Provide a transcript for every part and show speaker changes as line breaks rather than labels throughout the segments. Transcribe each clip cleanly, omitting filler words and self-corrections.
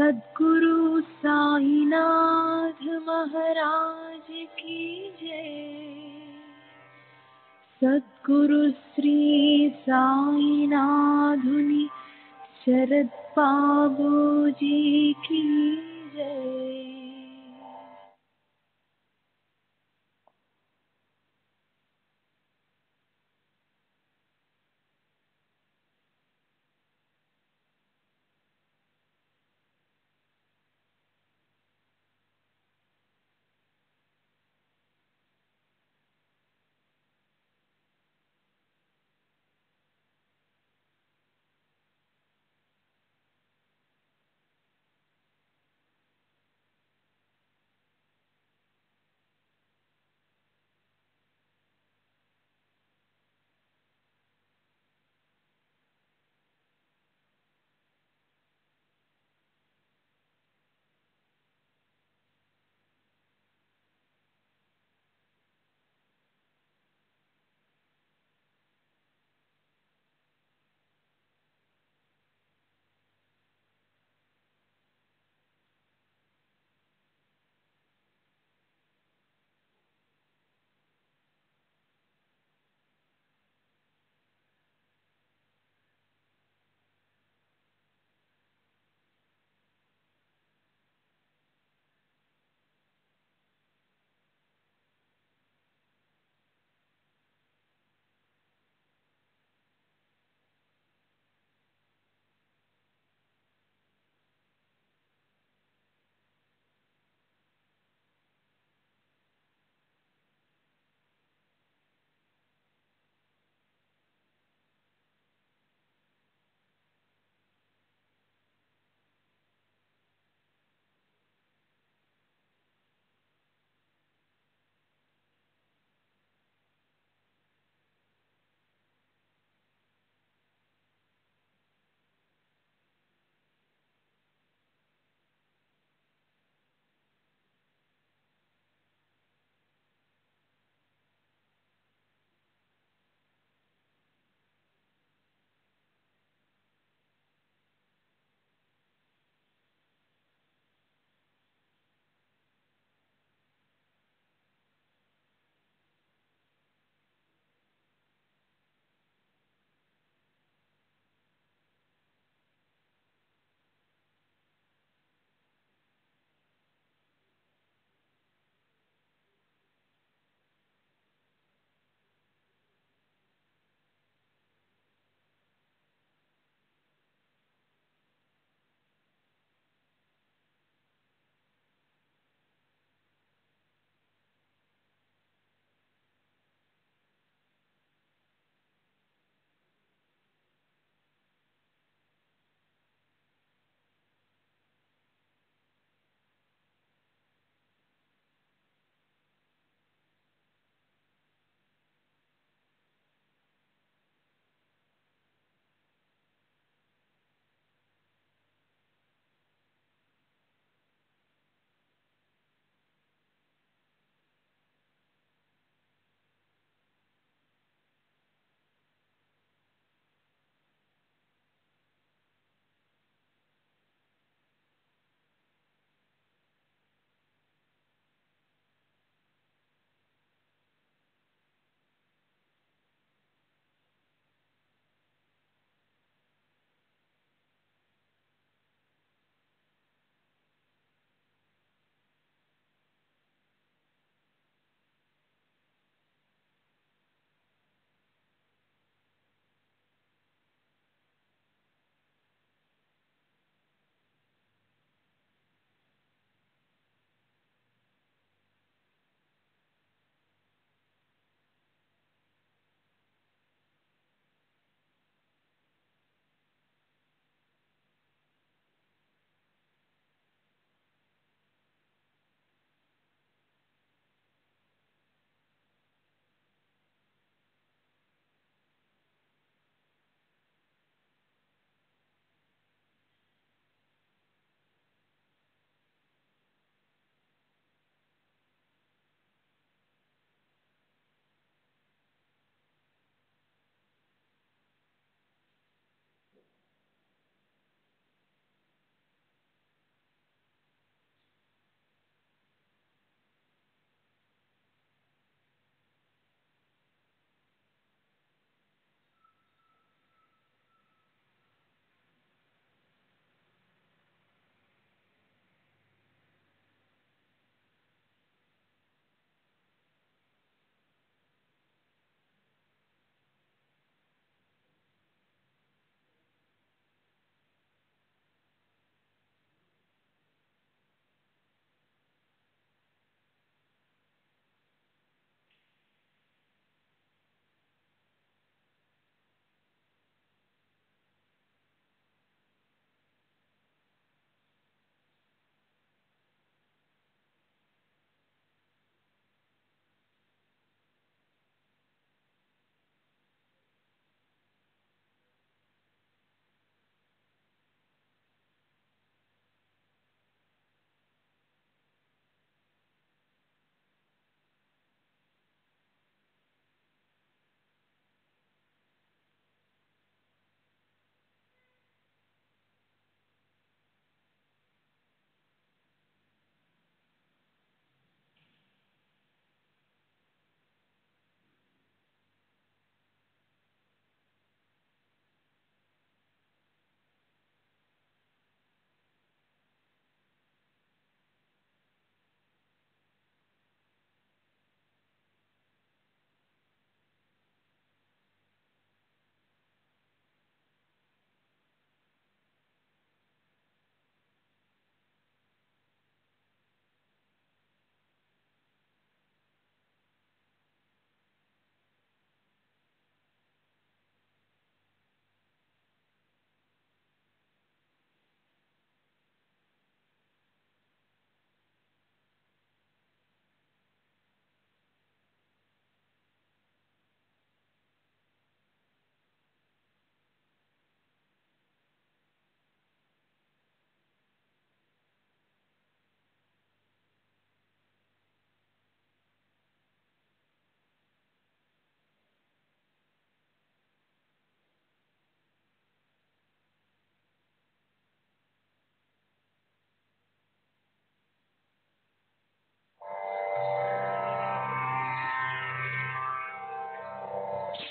सद्गुरु साईनाथ महाराज की जय। सद्गुरु श्री साईनाथुनि शरद बाबू जी की जय।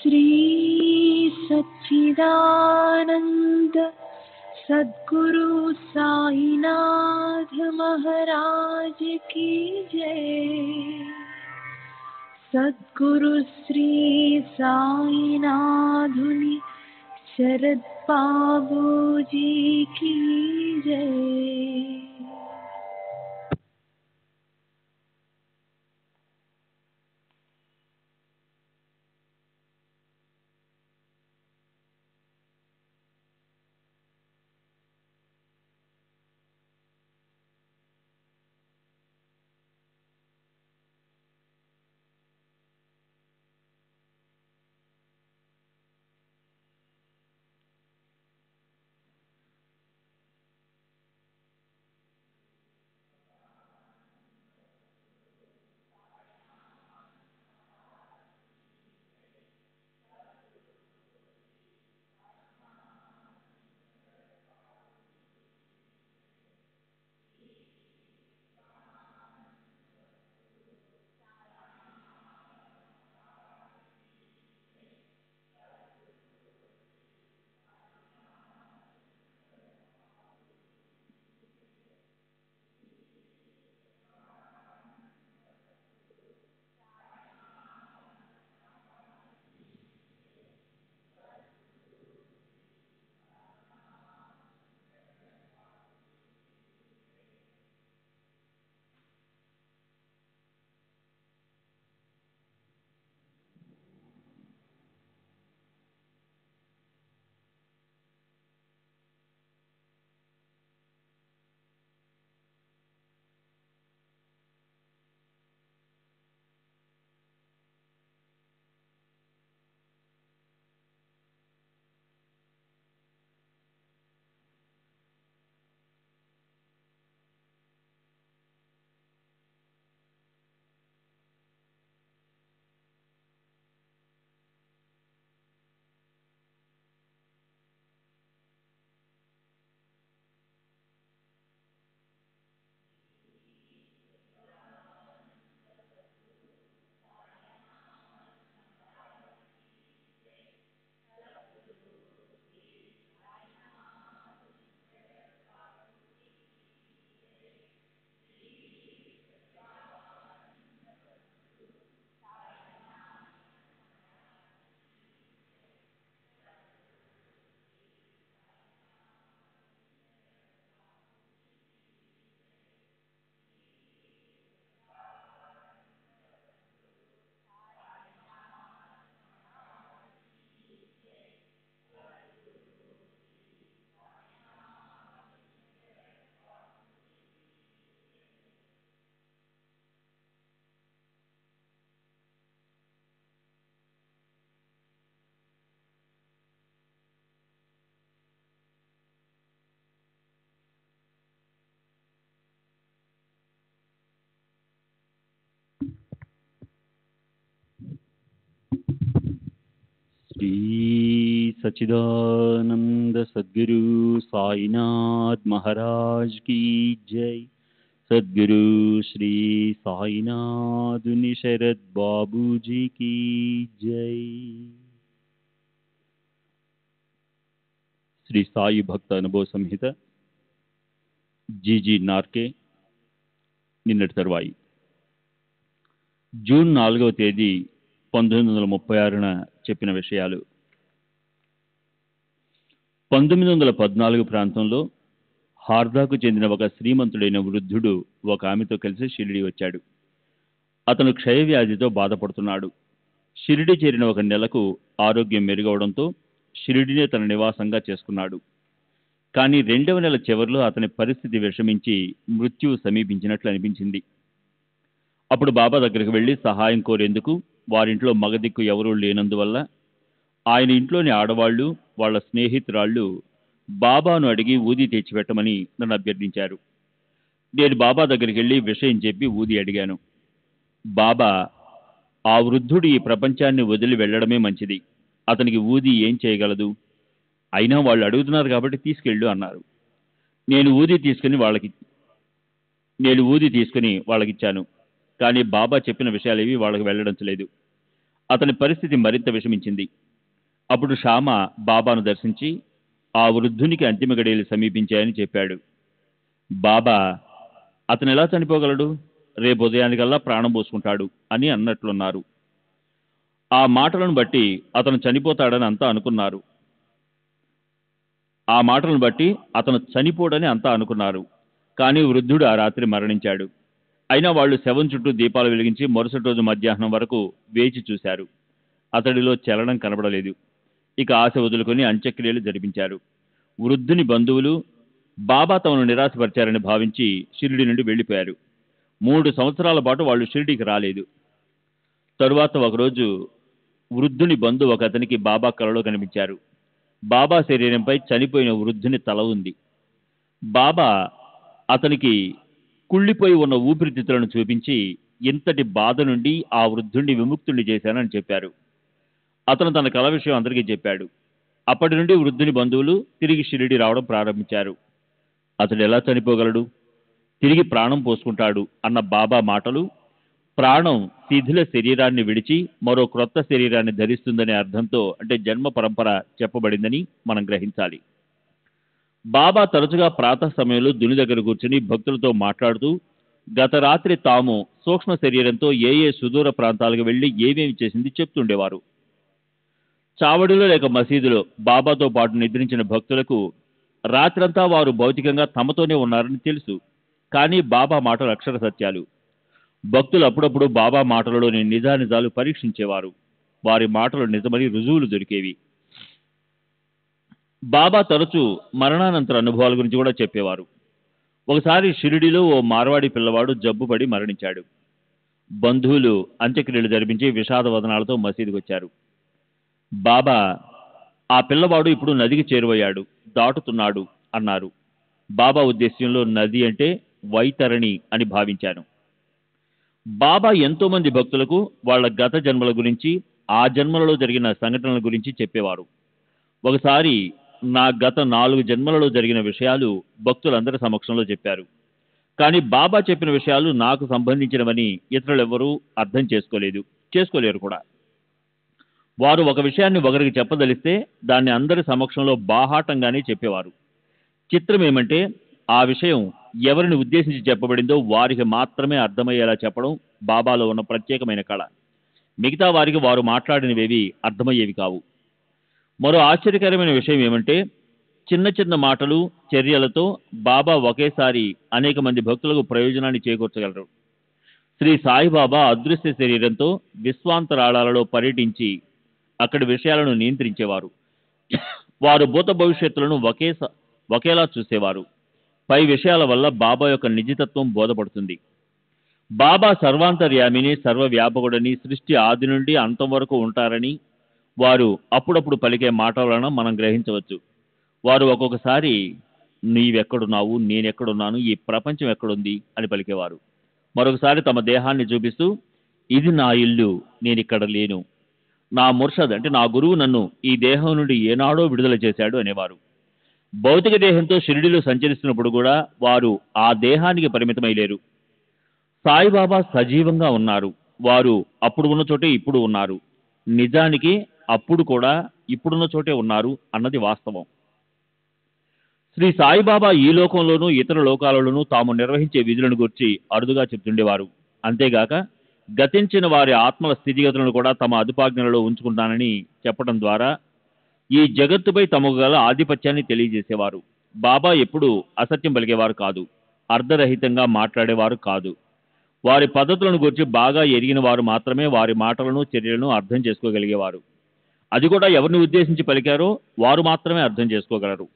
श्री सच्चिदानंद सद्गुरु साईनाथ महाराज की जय। सद्गुरु श्री साईनाथुनि शरद बाबूजी की जय।
श्री सच्चिदानंद सद्गुरु साईनाथ महाराज की जय। सद्गुरु श्री साईनाथ शरद बाबूजी की जय। శ్రీ సాయి భక్త అనుభవ సంహిత జీజీ నార్కే నిన్నటి తరువాయి జూన్ 4వ తేదీ 1936న చెప్పిన విషయాలు. 1914 ప్రాంతంలో హార్దాకు చెందిన ఒక శ్రీమంతుడైన వృద్ధుడు ఒక ఆమెతో కలిసి షిరిడి వచ్చాడు. అతను క్షయవ్యాధితో బాధపడుతున్నాడు. షిరిడి చేరిన ఒక నెలకు ఆరోగ్యం మెరుగవడంతో షిరిడినే తన నివాసంగా చేసుకున్నాడు. కానీ 2వ నెల చివరిలో అతని పరిస్థితి విషమించి మృత్యువు సమీపించినట్లు అనిపించింది. అప్పుడు బాబా దగ్గరికి వెళ్లి సహాయం కోరేందుకు వారింట్లో మగదిక్కు ఎవరూ లేనందువల్ల ఆయన ఇంట్లోని ఆడవాళ్లు వాళ్ళ స్నేహితురాళ్లు బాబాను అడిగి ఊది తెచ్చిపెట్టమని నన్ను అభ్యర్థించారు. నేను బాబా దగ్గరికి వెళ్ళి విషయం చెప్పి ఊది అడిగాను. బాబా, ఆ వృద్ధుడు ఈ ప్రపంచాన్ని వదిలి వెళ్లడమే మంచిది, అతనికి ఊది ఏం చేయగలదు, అయినా వాళ్ళు అడుగుతున్నారు కాబట్టి తీసుకెళ్ళు అన్నారు. నేను ఊది తీసుకుని వాళ్ళకిచ్చాను. కానీ బాబా చెప్పిన విషయాలేవి వాళ్ళకి వెళ్లడం లేదు. అతని పరిస్థితి మరింత విషమించింది. అప్పుడు శ్యామ బాబాను దర్శించి ఆ వృద్ధునికి అంతిమ గడియలు సమీపించాయని చెప్పాడు. బాబా, అతను ఎలా చనిపోగలడు? రేపు ఉదయానికల్లా ప్రాణం పోసుకుంటాడు అని అన్నట్లున్నారు. ఆ మాటలను బట్టి అతను చనిపోతాడని అంతా అనుకున్నారు. చనిపోడని అంతా అనుకున్నారు. కానీ వృద్ధుడు ఆ రాత్రి మరణించాడు. అయినా వాళ్ళు శవం చుట్టూ దీపాలు వెలిగించి మరుసటి రోజు మధ్యాహ్నం వరకు వేచి చూశారు. అతడిలో చలనం కనబడలేదు. ఇక ఆశ వదులుకొని అంత్యక్రియలు జరిపించారు. వృద్ధుని బంధువులు బాబా తమను నిరాశపరిచారని భావించి షిరిడి నుండి వెళ్లిపోయారు. 3 సంవత్సరాల పాటు వాళ్ళు షిరిడీకి రాలేదు. తరువాత ఒకరోజు వృద్ధుని బంధువు ఒక అతనికి బాబా కలలో కనిపించారు. బాబా శరీరంపై చనిపోయిన వృద్ధుని తల ఉంది. బాబా అతనికి కుళ్ళిపోయి ఉన్న ఊపిరితిత్తులను చూపించి ఇంతటి బాధ నుండి ఆ వృద్ధుణ్ణి విముక్తుణ్ణి చేశానని చెప్పారు. అతను తన కల విషయం అందరికీ చెప్పాడు. అప్పటి నుండి వృద్ధుని బంధువులు తిరిగి షిరిడి రావడం ప్రారంభించారు. అతడు ఎలా చనిపోగలడు? తిరిగి ప్రాణం పోసుకుంటాడు అన్న బాబా మాటలు ప్రాణం శిథిల శరీరాన్ని విడిచి మరో క్రొత్త శరీరాన్ని ధరిస్తుందనే అర్థంతో, అంటే జన్మ పరంపర చెప్పబడిందని మనం గ్రహించాలి. బాబా తరచుగా ప్రాతః సమయంలో దుని దగ్గర కూర్చుని భక్తులతో మాట్లాడుతూ గత రాత్రి తాము సూక్ష్మ శరీరంతో ఏ సుదూర ప్రాంతాలకు వెళ్లి ఏమేమి చేసింది చెప్తుండేవారు. చావడిలో లేక మసీదులో బాబాతో పాటు నిద్రించిన భక్తులకు రాత్రంతా వారు భౌతికంగా తమతోనే ఉన్నారని తెలుసు. కానీ బాబా మాటలు అక్షర సత్యాలు. భక్తులు అప్పుడప్పుడు బాబా మాటలలోని నిజానిజాలు పరీక్షించేవారు. వారి మాటలు నిజమని రుజువులు దొరికేవి. బాబా తరచూ మరణానంతర అనుభవాల గురించి కూడా చెప్పేవారు. ఒకసారి షిరిడిలో ఓ మార్వాడి పిల్లవాడు జబ్బుపడి మరణించాడు. బంధువులు అంత్యక్రియలు జరిపించి విషాద వదనాలతో మసీదుకు వచ్చారు. బాబా, ఆ పిల్లవాడు ఇప్పుడు నదికి చేరువయ్యాడు, దాటుతున్నాడు అన్నారు. బాబా ఉద్దేశ్యంలో నది అంటే వైతరణి అని భావించాను. బాబా ఎంతో మంది భక్తులకు వాళ్ళ గత జన్మల గురించి, ఆ జన్మలలో జరిగిన సంఘటనల గురించి చెప్పేవారు. ఒకసారి నా గత 4 జన్మలలో జరిగిన విషయాలు భక్తులందరి సమక్షంలో చెప్పారు. కానీ బాబా చెప్పిన విషయాలు నాకు సంబంధించినవని ఇతరులెవ్వరూ అర్థం చేసుకోలేరు కూడా. వారు ఒక విషయాన్ని ఒకరికి చెప్పదలిస్తే దాన్ని అందరి సమక్షంలో బాహాటంగానే చెప్పేవారు. చిత్రం ఏమంటే ఆ విషయం ఎవరిని ఉద్దేశించి చెప్పబడిందో వారికి మాత్రమే అర్థమయ్యేలా చెప్పడం బాబాలో ఉన్న ప్రత్యేకమైన కళ. మిగతా వారికి వారు మాట్లాడినవేవి అర్థమయ్యేవి కావు. మరో ఆశ్చర్యకరమైన విషయం ఏమంటే చిన్న చిన్న మాటలు, చర్యలతో బాబా ఒకేసారి అనేక మంది భక్తులకు ప్రయోజనాన్ని చేకూర్చగలరు. శ్రీ సాయిబాబా అదృశ్య శరీరంతో విశ్వాంతరాళాలలో పర్యటించి అక్కడి విషయాలను నియంత్రించేవారు. వారు భూత భవిష్యత్తులను ఒకేలా చూసేవారు. పై విషయాల వల్ల బాబా యొక్క నిజతత్వం బోధపడుతుంది. బాబా సర్వాంతర్యామిని, సర్వవ్యాపకుడని, సృష్టి ఆది నుండి అంతం వరకు ఉంటారని వారు అప్పుడప్పుడు పలికే మాటల వలన మనం గ్రహించవచ్చు. వారు ఒక్కొక్కసారి నీవెక్కడున్నావు, నేనెక్కడున్నాను, ఈ ప్రపంచం ఎక్కడుంది అని పలికేవారు. మరొకసారి తమ దేహాన్ని చూపిస్తూ ఇది నా ఇల్లు, నేనిక్కడ లేను, నా ముర్షద్ అంటే నా గురువు నన్ను ఈ దేహం నుండి ఏనాడో విడుదల చేశాడు అనేవారు. భౌతిక దేహంతో షిరిడిలో సంచరిస్తున్నప్పుడు కూడా వారు ఆ దేహానికి పరిమితమై లేరు. సాయిబాబా సజీవంగా ఉన్నారు. వారు అప్పుడు ఉన్న చోటే ఇప్పుడు ఉన్నారు. నిజానికి అప్పుడు కూడా ఇప్పుడున్న చోటే ఉన్నారు అన్నది వాస్తవం. శ్రీ సాయిబాబా ఈ లోకంలోనూ ఇతర లోకాలలోనూ తాము నిర్వహించే విధులను గురించి అరుదుగా చెప్తుండేవారు. అంతేగాక గతించిన వారి ఆత్మల స్థితిగతులను కూడా తమ అదుపాజ్ఞలలో ఉంచుకుంటానని చెప్పడం ద్వారా ఈ జగత్తుపై తమకు గల ఆధిపత్యాన్ని తెలియజేసేవారు. బాబా ఎప్పుడూ అసత్యం పలికేవారు కాదు, అర్ధరహితంగా మాట్లాడేవారు కాదు. వారి పద్ధతులను గురించి బాగా ఎరిగిన వారు మాత్రమే వారి మాటలను, చర్యలను అర్థం చేసుకోగలిగేవారు. అది కూడా ఎవరిని ఉద్దేశించి పలికారో వారు మాత్రమే అర్థం చేసుకోగలరు.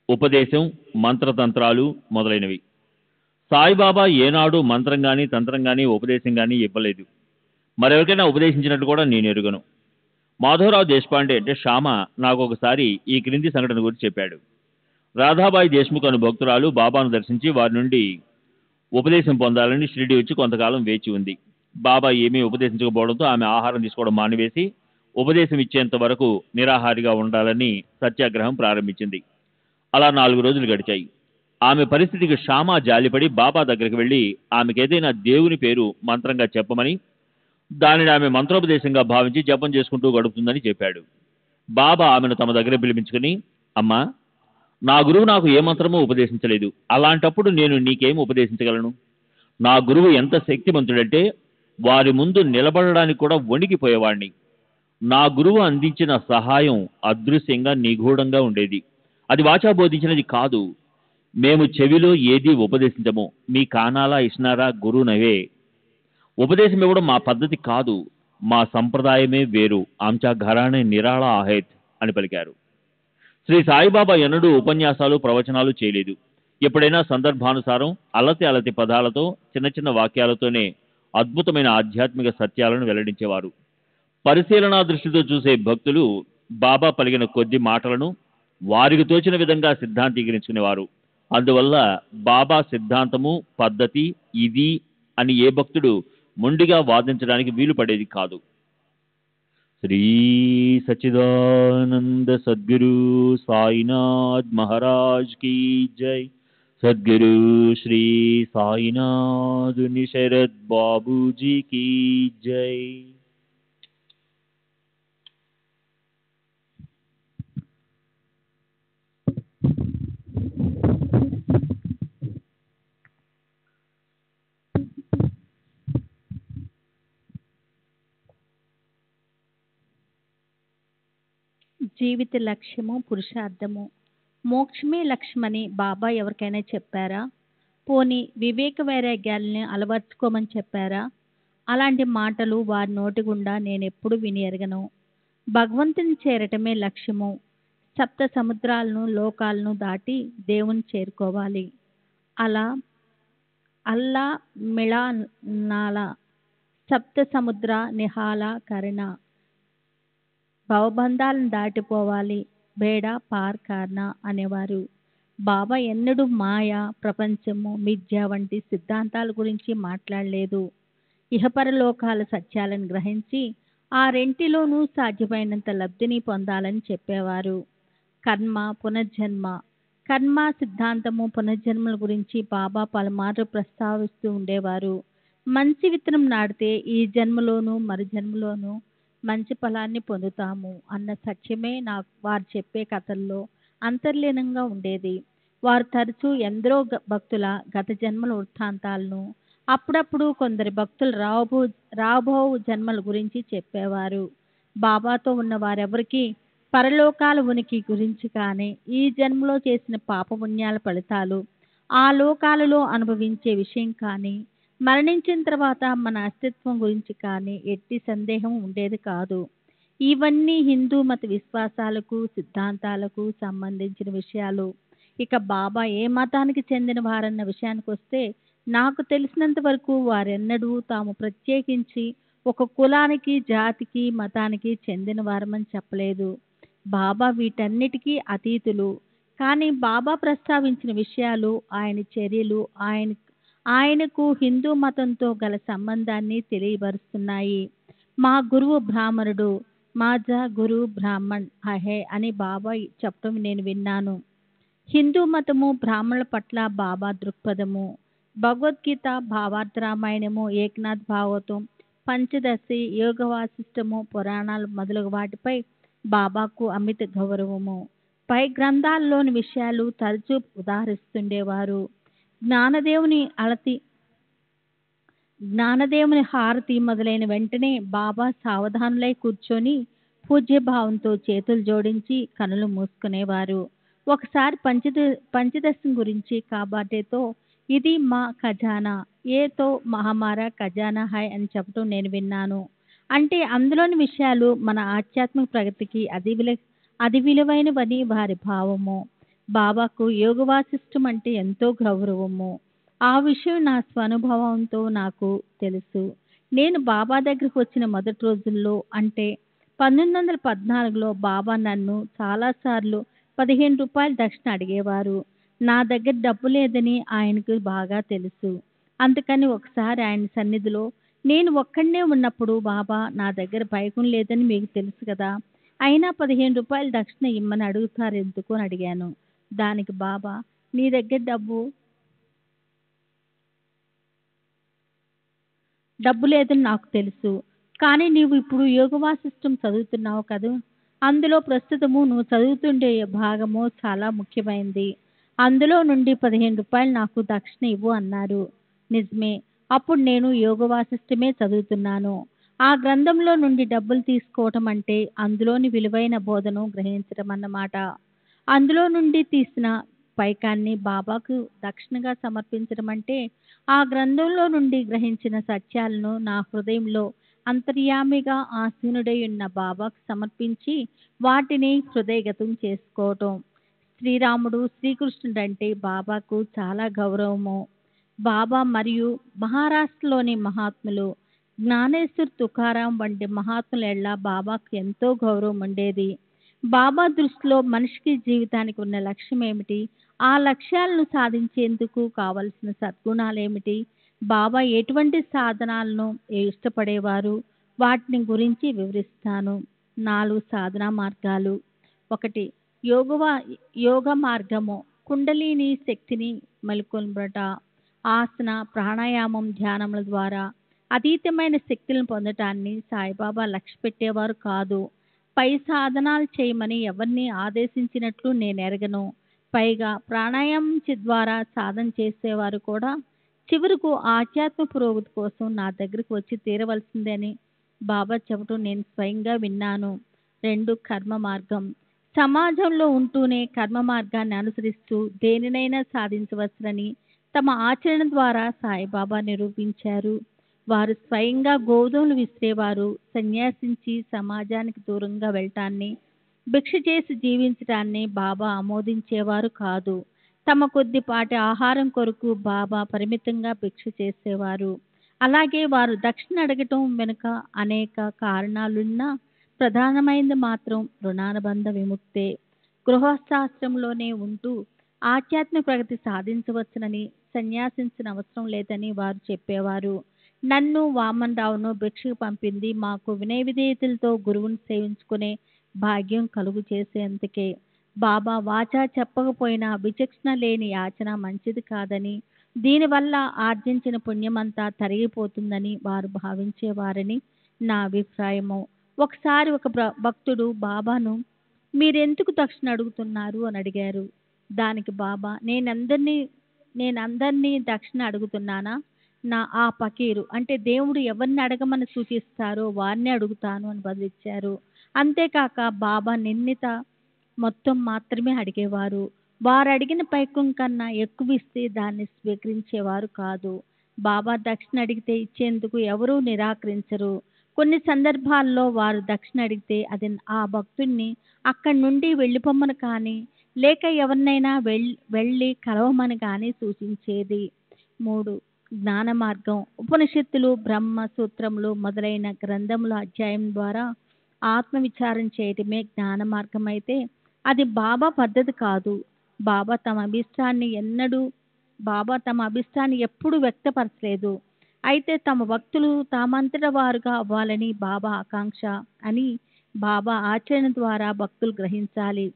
ఉపదేశం, మంత్రతంత్రాలు మొదలైనవి. సాయిబాబా ఏనాడు మంత్రం కానీ, తంత్రం కానీ, ఉపదేశం కానీ ఇవ్వలేదు. మరెవరికైనా ఉపదేశించినట్టు కూడా నేను ఎరుగను. మాధవరావు దేశపాండే అంటే శ్యామ నాకు ఒకసారి ఈ క్రింది సంఘటన గురించి చెప్పాడు. రాధాబాయి దేశ్ముఖ్ అను భక్తురాలు బాబాను దర్శించి వారి నుండి ఉపదేశం పొందాలని షిరిడి వచ్చి కొంతకాలం వేచి ఉంది. బాబా ఏమీ ఉపదేశించకపోవడంతో ఆమె ఆహారం తీసుకోవడం మానివేసి ఉపదేశం ఇచ్చేంత వరకు నిరాహారిగా ఉండాలని సత్యాగ్రహం ప్రారంభించింది. అలా 4 రోజులు గడిచాయి. ఆమె పరిస్థితికి శ్యామ జాలిపడి బాబా దగ్గరికి వెళ్ళి ఆమెకేదైనా దేవుని పేరు మంత్రంగా చెప్పమని, దానిని ఆమె మంత్రోపదేశంగా భావించి జపం చేసుకుంటూ గడుపుతుందని చెప్పాడు. బాబా ఆమెను తమ దగ్గర పిలిపించుకుని, అమ్మా, నా గురువు నాకు ఏ మంత్రమూ ఉపదేశించలేదు. అలాంటప్పుడు నేను నీకేం ఉపదేశించగలను? నా గురువు ఎంత శక్తిమంతుడంటే వారి ముందు నిలబడడానికి కూడా వణికిపోయేవాణ్ణి. నా గురువు అందించిన సహాయం అదృశ్యంగా నిగూఢంగా ఉండేది. అది వాచా బోధించినది కాదు. మేము చెవిలో ఏదీ ఉపదేశించము. మీ కానాలా ఇష్నారా గురునవే. ఉపదేశం ఇవ్వడం మా పద్ధతి కాదు. మా సంప్రదాయమే వేరు. ఆమ్చా ఘరానే నిరాళ ఆహేత్ అని పలికారు. శ్రీ సాయిబాబా ఎన్నడూ ఉపన్యాసాలు, ప్రవచనాలు చేయలేదు. ఎప్పుడైనా సందర్భానుసారం అలతి అలతి పదాలతో, చిన్న చిన్న వాక్యాలతోనే అద్భుతమైన ఆధ్యాత్మిక సత్యాలను వెల్లడించేవారు. పరిశీలనా దృష్టితో చూసే భక్తులు బాబా పలికిన కొద్ది మాటలను వారికి తోచిన విధంగా సిద్ధాంతీకరించుకునేవారు. అందువల్ల బాబా సిద్ధాంతము, పద్ధతి ఇది అని ఏ భక్తుడు మొండిగా వాదించడానికి వీలు పడేది కాదు. శ్రీ సచ్చిదానంద సద్గురు సాయినాథ్ మహారాజ్ కీ జై. సద్గురు శ్రీ సాయినాథ్ నిశరద్ బాబూజీ కీ జై.
జీవిత లక్ష్యము, పురుషార్థము. మోక్షమే లక్ష్యమని బాబా ఎవరికైనా చెప్పారా? పోని వివేక వైరాగ్యాలని అలవర్చుకోమని చెప్పారా? అలాంటి మాటలు వారి నోటి గుండా నేనెప్పుడు విని ఎరగను. భగవంతుని చేరటమే లక్ష్యము. సప్త సముద్రాలను, లోకాలను దాటి దేవుని చేరుకోవాలి. అల్లా మిళానాల సప్త సముద్ర నిహాల కరణ. భవబంధాలను దాటిపోవాలి, బేడా పార్ కారణ అనేవారు. బాబా ఎన్నడూ మాయ, ప్రపంచము, మిథ్య వంటి సిద్ధాంతాల గురించి మాట్లాడలేదు. ఇహపరలోకాల సత్యాలను గ్రహించి ఆ రెంటిలోనూ సాధ్యమైనంత లబ్ధిని పొందాలని చెప్పేవారు. కర్మ, పునర్జన్మ. కర్మ సిద్ధాంతము, పునర్జన్మల గురించి బాబా పలుమార్లు ప్రస్తావిస్తూ ఉండేవారు. మంచి విత్తనం నాటితే ఈ జన్మలోనూ మరు జన్మలోనూ మంచి ఫలాన్ని పొందుతాము అన్న సత్యమే నాకు వారు చెప్పే కథల్లో అంతర్లీనంగా ఉండేది. వారు తరచూ ఎందరో భక్తుల గత జన్మల వృత్తాంతాలను, అప్పుడప్పుడు కొందరి భక్తుల రాబో జన్మల గురించి చెప్పేవారు. బాబాతో ఉన్న వారెవరికి పరలోకాల ఉనికి గురించి కానీ, ఈ జన్మలో చేసిన పాపపుణ్యాల ఫలితాలు ఆ లోకాలలో అనుభవించే విషయం కానీ, మరణించిన తర్వాత మన అస్తిత్వం గురించి కానీ ఎట్టి సందేహం ఉండేది కాదు. ఇవన్నీ హిందూ మత విశ్వాసాలకు, సిద్ధాంతాలకు సంబంధించిన విషయాలు. ఇక బాబా ఏ మతానికి చెందిన వారన్న విషయానికి వస్తే, నాకు తెలిసినంత వరకు వారెన్నడూ తాము ప్రత్యేకించి ఒక కులానికి, జాతికి, మతానికి చెందిన వారమని చెప్పలేదు. బాబా వీటన్నిటికీ అతీతులు. కానీ బాబా ప్రస్తావించిన విషయాలు, ఆయన చర్యలు ఆయనకు హిందూ మతంతో గల సంబంధాన్ని తెలియబరుస్తున్నాయి. మా గురువు బ్రాహ్మణుడు, మాజా గురు బ్రాహ్మణ్ హే అని బాబా చెప్పడం నేను విన్నాను. హిందూ మతము బ్రాహ్మణుల పట్ల బాబా దృక్పథము. భగవద్గీత, భావార్థ రామాయణము, ఏకనాథ్ భాగవతం, పంచదశి, యోగ వాసిష్టము, పురాణాలు మొదలగు వాటిపై బాబాకు అమిత గౌరవము. పై గ్రంథాల్లోని విషయాలు తరచూ ఉదాహరిస్తుండేవారు. జ్ఞానదేవుని హారతి మొదలైన వెంటనే బాబా సావధానులై కూర్చొని పూజ్యభావంతో చేతులు జోడించి కనులు మూసుకునేవారు. ఒకసారి పంచదశం గురించి కాబట్టేతో, ఇది మా ఖజానా, ఏతో మహమారా ఖజానా హై అని చెప్పడం నేను విన్నాను. అంటే అందులోని విషయాలు మన ఆధ్యాత్మిక ప్రగతికి అతి విలువైనవని వారి భావము. బాబాకు యోగ వాసిష్టం అంటే ఎంతో గౌరవము. ఆ విషయం నా స్వనుభవంతో నాకు తెలుసు. నేను బాబా దగ్గరకు వచ్చిన మొదటి రోజుల్లో, అంటే 1914లో బాబా నన్ను చాలాసార్లు 15 రూపాయల దక్షిణ అడిగేవారు. నా దగ్గర డబ్బు లేదని ఆయనకు బాగా తెలుసు. అందుకని ఒకసారి ఆయన సన్నిధిలో నేను ఒక్కడనే ఉన్నప్పుడు, బాబా, నా దగ్గర బైకం లేదని మీకు తెలుసు కదా, అయినా 15 రూపాయల దక్షిణ ఇమ్మని అడుగుతారు ఎందుకు అని అడిగాను. దానికి బాబా, నీ దగ్గర డబ్బు లేదని నాకు తెలుసు, కానీ నీవు ఇప్పుడు యోగ వాసిష్టం చదువుతున్నావు కదూ, అందులో ప్రస్తుతము నువ్వు చదువుతుండే భాగము చాలా ముఖ్యమైనది. అందులో నుండి 15 రూపాయలు నాకు దక్షిణ ఇవ్వు అన్నారు. నిజమే. అప్పుడు నేను యోగ వాసిష్టమే చదువుతున్నాను. ఆ గ్రంథంలో నుండి డబ్బులు తీసుకోవటం అంటే అందులోని విలువైన బోధను గ్రహించడం అన్నమాట. అందులో నుండి తీసిన పైకాన్ని బాబాకు దక్షిణగా సమర్పించడం అంటే ఆ గ్రంథంలో నుండి గ్రహించిన సత్యాలను నా హృదయంలో అంతర్యామిగా ఆసీనుడై ఉన్న బాబాకు సమర్పించి వాటిని హృదయగతం చేసుకోవటం. శ్రీరాముడు, శ్రీకృష్ణుడు అంటే బాబాకు చాలా గౌరవము. బాబా మరియు మహారాష్ట్రలోని మహాత్ములు జ్ఞానేశ్వర్, తుకారాం వంటి మహాత్ముల ఎళ్ళ బాబాకు ఎంతో గౌరవం ఉండేది. బాబా దృష్టిలో మనిషికి జీవితానికి ఉన్న లక్ష్యం ఏమిటి, ఆ లక్ష్యాలను సాధించేందుకు కావలసిన సద్గుణాలేమిటి, బాబా ఎటువంటి సాధనాలను ఇష్టపడేవారు, వాటిని గురించి వివరిస్తాను. 4 సాధనా మార్గాలు. 1. యోగ మార్గము. కుండలిని శక్తిని మెలుకొల్పట, ఆసన, ప్రాణాయామం, ధ్యానముల ద్వారా అతీతమైన శక్తులను పొందటాన్ని సాయిబాబా లక్ష్య పెట్టేవారు కాదు. పై సాధనాలు చేయమని ఎవరిని ఆదేశించినట్లు నేను ఎరగను. పైగా ప్రాణాయామం ద్వారా సాధన చేసేవారు కూడా చివరకు ఆధ్యాత్మ పురోగతి కోసం నా దగ్గరకు వచ్చి తీరవలసిందని బాబా చెప్పడం నేను స్వయంగా విన్నాను. 2. కర్మ మార్గం. సమాజంలో ఉంటూనే కర్మ మార్గాన్ని అనుసరిస్తూ దేనినైనా సాధించవచ్చునని తమ ఆచరణ ద్వారా సాయిబాబా నిరూపించారు. వారు స్వయంగా గోధుమలు విసిరేవారు. సన్యాసించి సమాజానికి దూరంగా వెళ్ళటాన్ని, భిక్ష చేసి జీవించటాన్ని బాబా ఆమోదించేవారు కాదు. తమ కొద్దిపాటి ఆహారం కొరకు బాబా పరిమితంగా భిక్ష చేసేవారు. అలాగే వారు దక్షిణ అడగటం వెనుక అనేక కారణాలున్నా ప్రధానమైనది మాత్రం రుణానుబంధ విముక్తే. గృహస్థాశ్రమంలోనే ఉంటూ ఆధ్యాత్మిక ప్రగతి సాధించవచ్చునని, సన్యాసించిన అవసరం లేదని వారు చెప్పేవారు. నన్ను, వామన్ రావును భిక్షకు పంపింది మాకు వినయ విధేయతలతో గురువును సేవించుకునే భాగ్యం కలుగు చేసేందుకే. బాబా వాచా చెప్పకపోయినా విచక్షణ లేని యాచన మంచిది కాదని, దీనివల్ల ఆర్జించిన పుణ్యమంతా తరిగిపోతుందని వారు భావించేవారని నా అభిప్రాయము. ఒకసారి ఒక భక్తుడు బాబాను, మీరెందుకు దక్షిణ అడుగుతున్నారు అని అడిగారు. దానికి బాబా, నేనందరినీ దక్షిణ అడుగుతున్నానా? ఆ పకీరు అంటే దేవుడు ఎవరిని అడగమని సూచిస్తారో వారిని అడుగుతాను అని బదిలిచ్చారు. అంతేకాక బాబా నిర్ణీత మొత్తం మాత్రమే అడిగేవారు. వారు అడిగిన పైకం కన్నా ఎక్కువ ఇస్తే దాన్ని స్వీకరించేవారు కాదు. బాబా దక్షిణ అడిగితే ఇచ్చేందుకు ఎవరూ నిరాకరించరు. కొన్ని సందర్భాల్లో వారు దక్షిణ అడిగితే అది ఆ భక్తుడిని అక్కడి నుండి వెళ్ళిపోమ్మని కానీ, లేక ఎవరినైనా వెళ్ళి కలవమని కానీ సూచించేది. 3. జ్ఞాన మార్గం. ఉపనిషత్తులు, బ్రహ్మ సూత్రములు మొదలైన గ్రంథముల అధ్యాయం ద్వారా ఆత్మవిచారం చేయటమే జ్ఞాన మార్గం అయితే అది బాబా పద్ధతి కాదు. బాబా తమ అభిష్టాన్ని ఎప్పుడూ వ్యక్తపరచలేదు. అయితే తమ భక్తులు తామంతట వారుగా అవ్వాలని బాబా ఆకాంక్ష అని బాబా ఆచరణ ద్వారా భక్తులు గ్రహించాలి.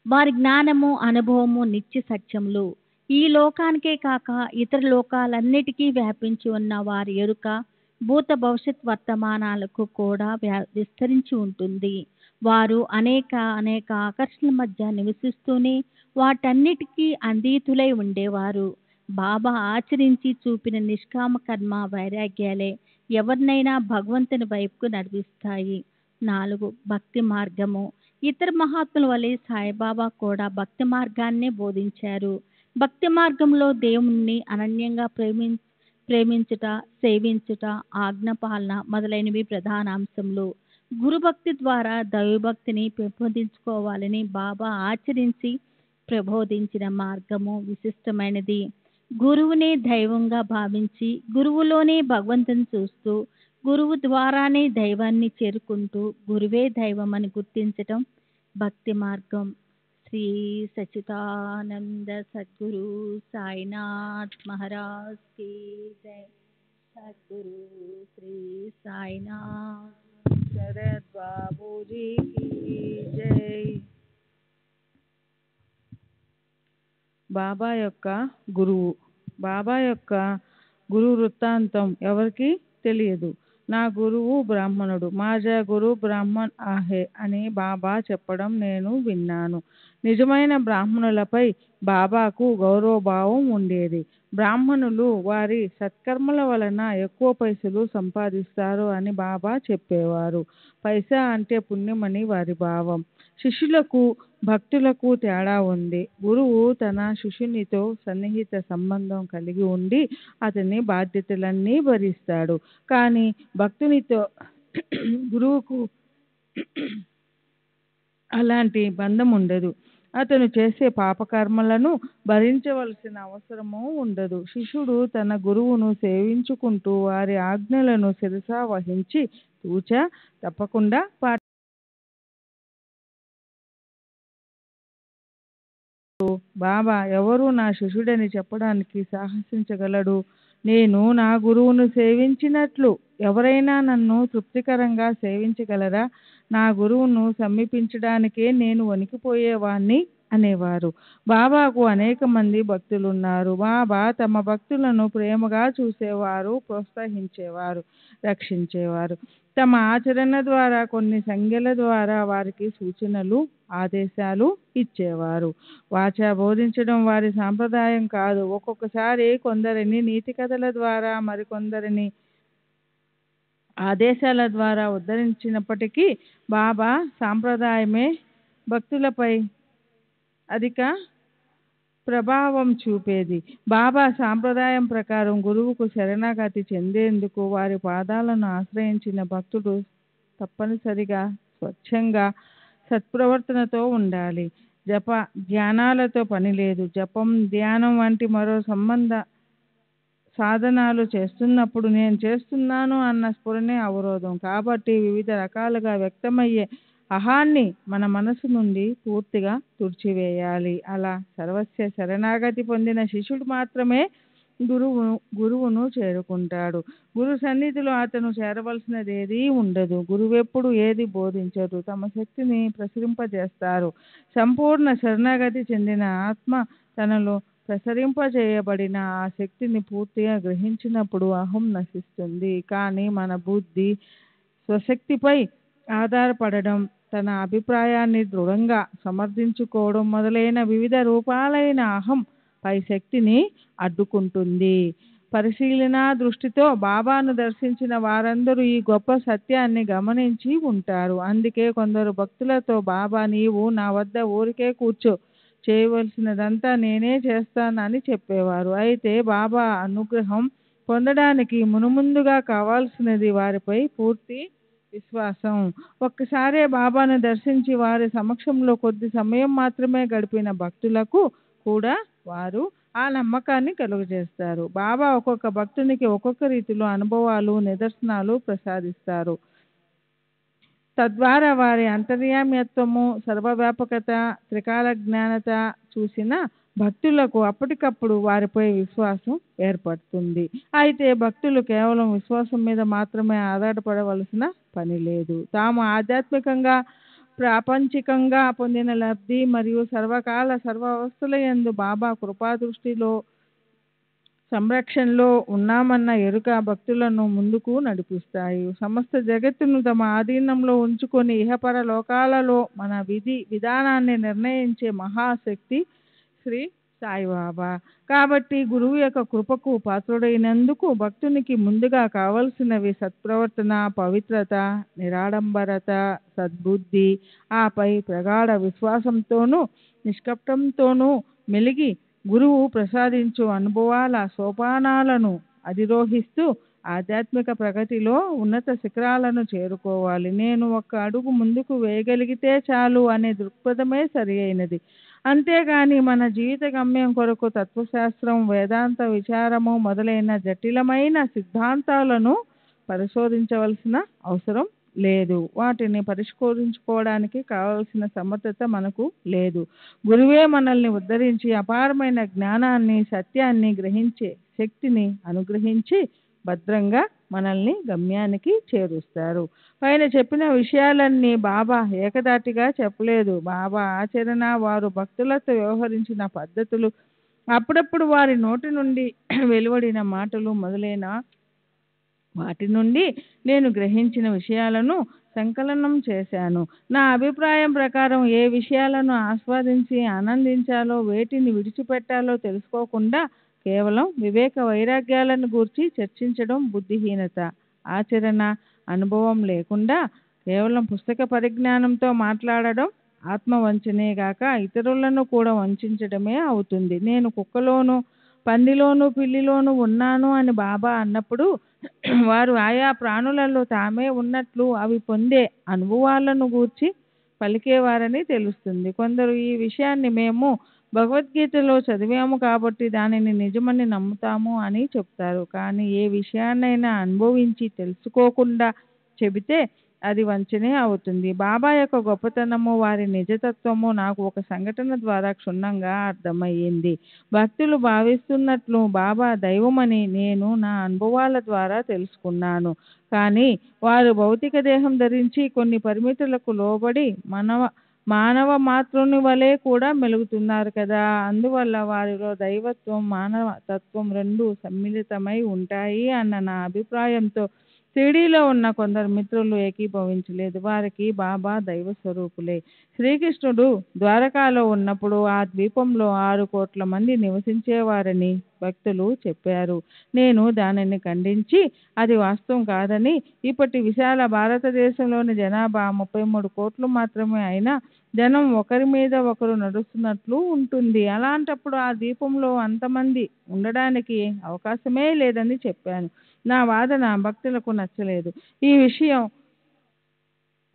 వారి జ్ఞానము, అనుభవము నిత్య సత్యములు. ఈ లోకానికే కాక ఇతర లోకాలన్నిటికీ వ్యాపించి ఉన్న వారి ఎరుక భూత భవిష్యత్ వర్తమానాలకు కూడా విస్తరించి ఉంటుంది. వారు అనేక ఆకర్షణల మధ్య నివసిస్తూనే వాటన్నిటికీ అతీతులై ఉండేవారు. బాబా ఆచరించి చూపిన నిష్కామ కర్మ వైరాగ్యాలే ఎవరినైనా భగవంతుని వైపుకు నడిపిస్తాయి. 4. భక్తి మార్గము. ఇతర మహాత్ముల వలె సాయిబాబా కూడా భక్తి మార్గాన్నే బోధించారు. భక్తి మార్గంలో దేవుణ్ణి అనన్యంగా ప్రేమించుట, సేవించుట, ఆజ్ఞపాలన మొదలైనవి ప్రధాన అంశములు. గురుభక్తి ద్వారా దైవభక్తిని పెంపొందించుకోవాలని బాబా ఆచరించి ప్రబోధించిన మార్గము విశిష్టమైనది. గురువునే దైవంగా భావించి గురువులోనే భగవంతుని చూస్తూ గురువు ద్వారానే దైవాన్ని చేరుకుంటూ గురువే దైవం అని గుర్తించటం భక్తి మార్గం. శ్రీ సచ్చిదానంద సద్గురు సాయినాథ్ మహారాజ్ కీ జై. సద్గురు శ్రీ సాయినాథ్ శరద్ బాబూజీ కీ జై.
బాబా యొక్క గురువు. బాబా యొక్క గురువు వృత్తాంతం ఎవరికి తెలియదు. నా గురువు బ్రాహ్మణుడు, మాజా గురు బ్రాహ్మణ్ ఆహే అని బాబా చెప్పడం నేను విన్నాను. నిజమైన బ్రాహ్మణులపై బాబాకు గౌరవభావం ఉండేది. బ్రాహ్మణులు వారి సత్కర్మల వలన ఎక్కువ పైసలు సంపాదిస్తారు అని బాబా చెప్పేవారు. పైసా అంటే పుణ్యమని వారి భావం. శిష్యులకు భక్తులకు తేడా ఉంది. గురువు తన శిష్యునితో సన్నిహిత సంబంధం కలిగి ఉండి అతని బాధ్యతలన్నీ భరిస్తాడు. కానీ భక్తునితో గురువుకు అలాంటి బంధం ఉండదు. అతను చేసే పాపకర్మలను భరించవలసిన అవసరమూ ఉండదు. శిష్యుడు తన గురువును సేవించుకుంటూ వారి ఆజ్ఞలను శిరసా వహించి తూచా తప్పకుండా బాబా ఎవరు నా శిష్యుడని చెప్పడానికి సాహసించగలడు? నేను నా గురువును సేవించినట్లు ఎవరైనా నన్ను తృప్తికరంగా సేవించగలరా? నా గురువును సమీపించడానికే నేను వణికిపోయేవాణ్ణి అనేవారు. బాబాకు అనేక మంది భక్తులున్నారు. బాబా తమ భక్తులను ప్రేమగా చూసేవారు, ప్రోత్సహించేవారు, రక్షించేవారు. తమ ఆచరణ ద్వారా కొన్ని సంజ్ఞల ద్వారా వారికి సూచనలు, ఆదేశాలు ఇచ్చేవారు. వాచా బోధించడం వారి సాంప్రదాయం కాదు. ఒక్కొక్కసారి కొందరిని నీతి కథల ద్వారా, మరికొందరిని ఆదేశాల ద్వారా ఉద్ధరించినప్పటికీ బాబా సాంప్రదాయమే భక్తులపై అధిక ప్రభావం చూపేది. బాబా సాంప్రదాయం ప్రకారం గురువుకు శరణాగతి చెందేందుకు వారి పాదాలను ఆశ్రయించిన భక్తుడు తప్పనిసరిగా స్వచ్ఛంగా సత్ప్రవర్తనతో ఉండాలి. జప ధ్యానాలతో పని లేదు. జపం, ధ్యానం వంటి మరో సంబంధ సాధనాలు చేస్తున్నప్పుడు నేను చేస్తున్నాను అన్న స్ఫురణే అవరోధం. కాబట్టి వివిధ రకాలుగా వ్యక్తమయ్యే అహాన్ని మన మనసు నుండి పూర్తిగా తుడిచివేయాలి. అలా సర్వస్వ శరణాగతి పొందిన శిష్యుడు మాత్రమే గురువును చేరుకుంటాడు. గురు సన్నిధిలో అతను చేరవలసినది ఏదీ ఉండదు. గురువెప్పుడు ఏది బోధించరు. తమ శక్తిని ప్రసరింపజేస్తారు. సంపూర్ణ శరణాగతి చెందిన ఆత్మ తనలో ప్రసరింపజేయబడిన ఆ శక్తిని పూర్తిగా గ్రహించినప్పుడు అహం నశిస్తుంది. కానీ మన బుద్ధి స్వశక్తిపై ఆధారపడడం, తన అభిప్రాయాన్ని దృఢంగా సమర్థించుకోవడం మొదలైన వివిధ రూపాలైన అహం పై శక్తిని అడ్డుకుంటుంది. పరిశీలనా దృష్టితో బాబాను దర్శించిన వారందరూ ఈ గొప్ప సత్యాన్ని గమనించి ఉంటారు. అందుకే కొందరు భక్తులతో బాబా నీవు నా వద్ద ఊరికే కూర్చో, చేయవలసినదంతా నేనే చేస్తానని చెప్పేవారు. అయితే బాబా అనుగ్రహం పొందడానికి మునుముందుగా కావాల్సినది వారిపై పూర్తి విశ్వాసం. ఒక్కసారే బాబాను దర్శించి వారి సమక్షంలో కొద్ది సమయం మాత్రమే గడిపిన భక్తులకు కూడా వారు ఆ నమ్మకాన్ని కలుగజేస్తారు. బాబా ఒక్కొక్క భక్తునికి ఒక్కొక్క రీతిలో అనుభవాలు, నిదర్శనాలు ప్రసాదిస్తారు. తద్వారా వారి అంతర్యామ్యత్వము, సర్వవ్యాపకత, త్రికాల జ్ఞానత చూసిన భక్తులకు అప్పటికప్పుడు వారిపై విశ్వాసం ఏర్పడుతుంది. అయితే భక్తులు కేవలం విశ్వాసం మీద మాత్రమే ఆధారపడవలసిన పని లేదు. తాము ఆధ్యాత్మికంగా, ప్రాపంచికంగా పొందిన లబ్ధి మరియు సర్వకాల సర్వావస్థల యందు బాబా కృపాదృష్టిలో సంరక్షణలో ఉన్నామన్న ఎరుక భక్తులను ముందుకు నడిపిస్తాయి. సమస్త జగత్తును తమ ఆధీనంలో ఉంచుకొని ఇహపర లోకాలలో మన విధానాన్ని నిర్ణయించే మహాశక్తి శ్రీ సాయిబాబా. కాబట్టి గురువు యొక్క కృపకు పాత్రుడైనందుకు భక్తునికి ముందుగా కావలసినవి సత్ప్రవర్తన, పవిత్రత, నిరాడంబరత, సద్బుద్ధి, ఆపై ప్రగాఢ విశ్వాసంతోనూ నిష్కపటంతోనూ మెలిగి గురువు ప్రసాదించు అనుభవాల సోపానాలను అధిరోహిస్తూ ఆధ్యాత్మిక ప్రగతిలో ఉన్నత శిఖరాలను చేరుకోవాలి. నేను ఒక్క అడుగు ముందుకు వేయగలిగితే చాలు అనే దృక్పథమే సరి అయినది. అంతేగాని మన జీవిత గమ్యం కొరకు తత్వశాస్త్రం, వేదాంత విచారము మొదలైన జటిలమైన సిద్ధాంతాలను పరిశోధించవలసిన అవసరం లేదు. వాటిని పరిష్కరించుకోవడానికి కావలసిన సమర్థత మనకు లేదు. గురువే మనల్ని ఉద్ధరించి అపారమైన జ్ఞానాన్ని, సత్యాన్ని గ్రహించే శక్తిని అనుగ్రహించి భద్రంగా మనల్ని గమ్యానికి చేరుస్తారు. పైన చెప్పిన విషయాలన్నీ బాబా ఏకదాటిగా చెప్పలేదు. బాబా ఆచరణ, వారు భక్తులతో వ్యవహరించిన పద్ధతులు, అప్పుడప్పుడు వారి నోటి నుండి వెలువడిన మాటలు మొదలైన వాటి నుండి నేను గ్రహించిన విషయాలను సంకలనం చేశాను. నా అభిప్రాయం ప్రకారం ఏ విషయాలను ఆస్వాదించి ఆనందించాలో, వేటిని విడిచిపెట్టాలో తెలుసుకోకుండా కేవలం వివేక వైరాగ్యాలను గూర్చి చర్చించడం బుద్ధిహీనత. ఆచరణ, అనుభవం లేకుండా కేవలం పుస్తక పరిజ్ఞానంతో మాట్లాడడం ఆత్మవంచనే గాక ఇతరులను కూడా వంచడమే అవుతుంది. నేను కుక్కలోను, పందిలోను, పిల్లిలోను ఉన్నాను అని బాబా అన్నప్పుడు వారు ఆయా ప్రాణులలో తామే ఉన్నట్లు అవి పొందే అనుభవాలను గూర్చి పలికేవారని తెలుస్తుంది. కొందరు ఈ విషయాన్ని మేము భగవద్గీతలో చదివాము కాబట్టి దానిని నిజమని నమ్ముతాము అని చెప్తారు. కానీ ఏ విషయాన్నైనా అనుభవించి తెలుసుకోకుండా చెబితే అది వంచనే అవుతుంది. బాబా యొక్క గొప్పతనము, వారి నిజతత్వము నాకు ఒక సంఘటన ద్వారా క్షుణ్ణంగా అర్థమయ్యింది. భక్తులు భావిస్తున్నట్లు బాబా దైవమని నేను నా అనుభవాల ద్వారా తెలుసుకున్నాను. కానీ వారు భౌతిక దేహం ధరించి కొన్ని పరిమితులకు లోబడి మానవ మాతృని వలె కూడా మెలుగుతున్నారు కదా. అందువల్ల వారిలో దైవత్వం, మానవ తత్వం రెండూ సమ్మిళితమై ఉంటాయి అన్న నా అభిప్రాయంతో షిరిడీలో ఉన్న కొందరు మిత్రులు ఏకీభవించలేదు. వారికి బాబా దైవ స్వరూపులే. శ్రీకృష్ణుడు ద్వారకాలో ఉన్నప్పుడు ఆ ద్వీపంలో 6 కోట్ల మంది నివసించేవారని భక్తులు చెప్పారు. నేను దానిని ఖండించి అది వాస్తవం కాదని, ఇప్పటి విశాల భారతదేశంలోని జనాభా 33 కోట్లు మాత్రమే అయినా జనం ఒకరి మీద ఒకరు నడుస్తున్నట్లు ఉంటుంది. అలాంటప్పుడు ఆ ద్వీపంలో అంతమంది ఉండడానికి అవకాశమే లేదని చెప్పాను. నా వాదన భక్తులకు నచ్చలేదు. ఈ విషయం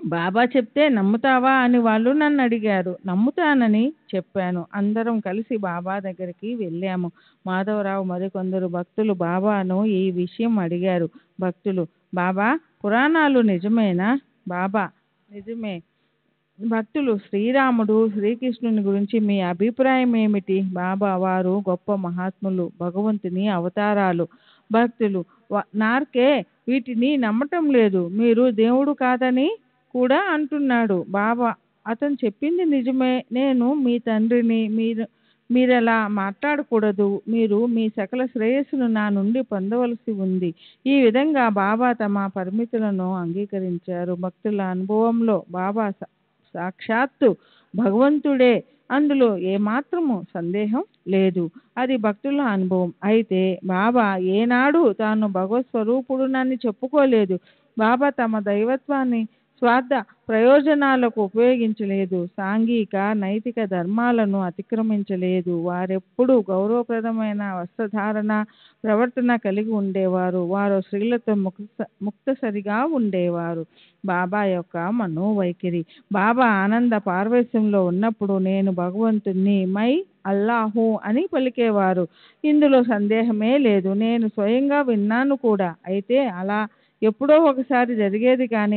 బాబా చెప్తే నమ్ముతావా అని వాళ్ళు నన్ను అడిగారు. నమ్ముతానని చెప్పాను. అందరం కలిసి బాబా దగ్గరికి వెళ్ళాము. మాధవరావు మరికొందరు భక్తులు బాబాను ఈ విషయం అడిగారు. భక్తులు: బాబా, పురాణాలు నిజమేనా? బాబా: నిజమే. భక్తులు: శ్రీరాముడు, శ్రీకృష్ణుని గురించి మీ అభిప్రాయం ఏమిటి? బాబా: వారు గొప్ప మహాత్ములు, భగవంతుని అవతారాలు. భక్తులు: నార్కే వీటిని నమ్మటం లేదు. మీరు దేవుడు కాదని కూడా అంటున్నాడు. బాబా: అతను చెప్పింది నిజమే. నేను మీ తండ్రిని. మీరలా మాట్లాడకూడదు. మీరు మీ సకల శ్రేయస్సును నా నుండి పొందవలసి ఉంది. ఈ విధంగా బాబా తమ పరిమితులను అంగీకరించారు. భక్తుల అనుభవంలో బాబా సాక్షాత్తు భగవంతుడే. అందులో ఏమాత్రము సందేహం లేదు. అది భక్తుల అనుభవం. అయితే బాబా ఏనాడు తాను భగవత్ స్వరూపుడునని చెప్పుకోలేదు. బాబా తమ దైవత్వాన్ని స్వార్థ ప్రయోజనాలకు ఉపయోగించలేదు. సాంఘిక నైతిక ధర్మాలను అతిక్రమించలేదు. వారెప్పుడూ గౌరవప్రదమైన వస్త్రధారణ, ప్రవర్తన కలిగి ఉండేవారు. వారు స్త్రీలతో ముక్తసరిగా ఉండేవారు. బాబా యొక్క మనోవైఖరి: బాబా ఆనంద పారవశ్యంలో ఉన్నప్పుడు నేను భగవంతుణ్ణి, మై అల్లాహు అని పలికేవారు. ఇందులో సందేహమే లేదు. నేను స్వయంగా విన్నాను కూడా. అయితే అలా ఎప్పుడో ఒకసారి జరిగేది కానీ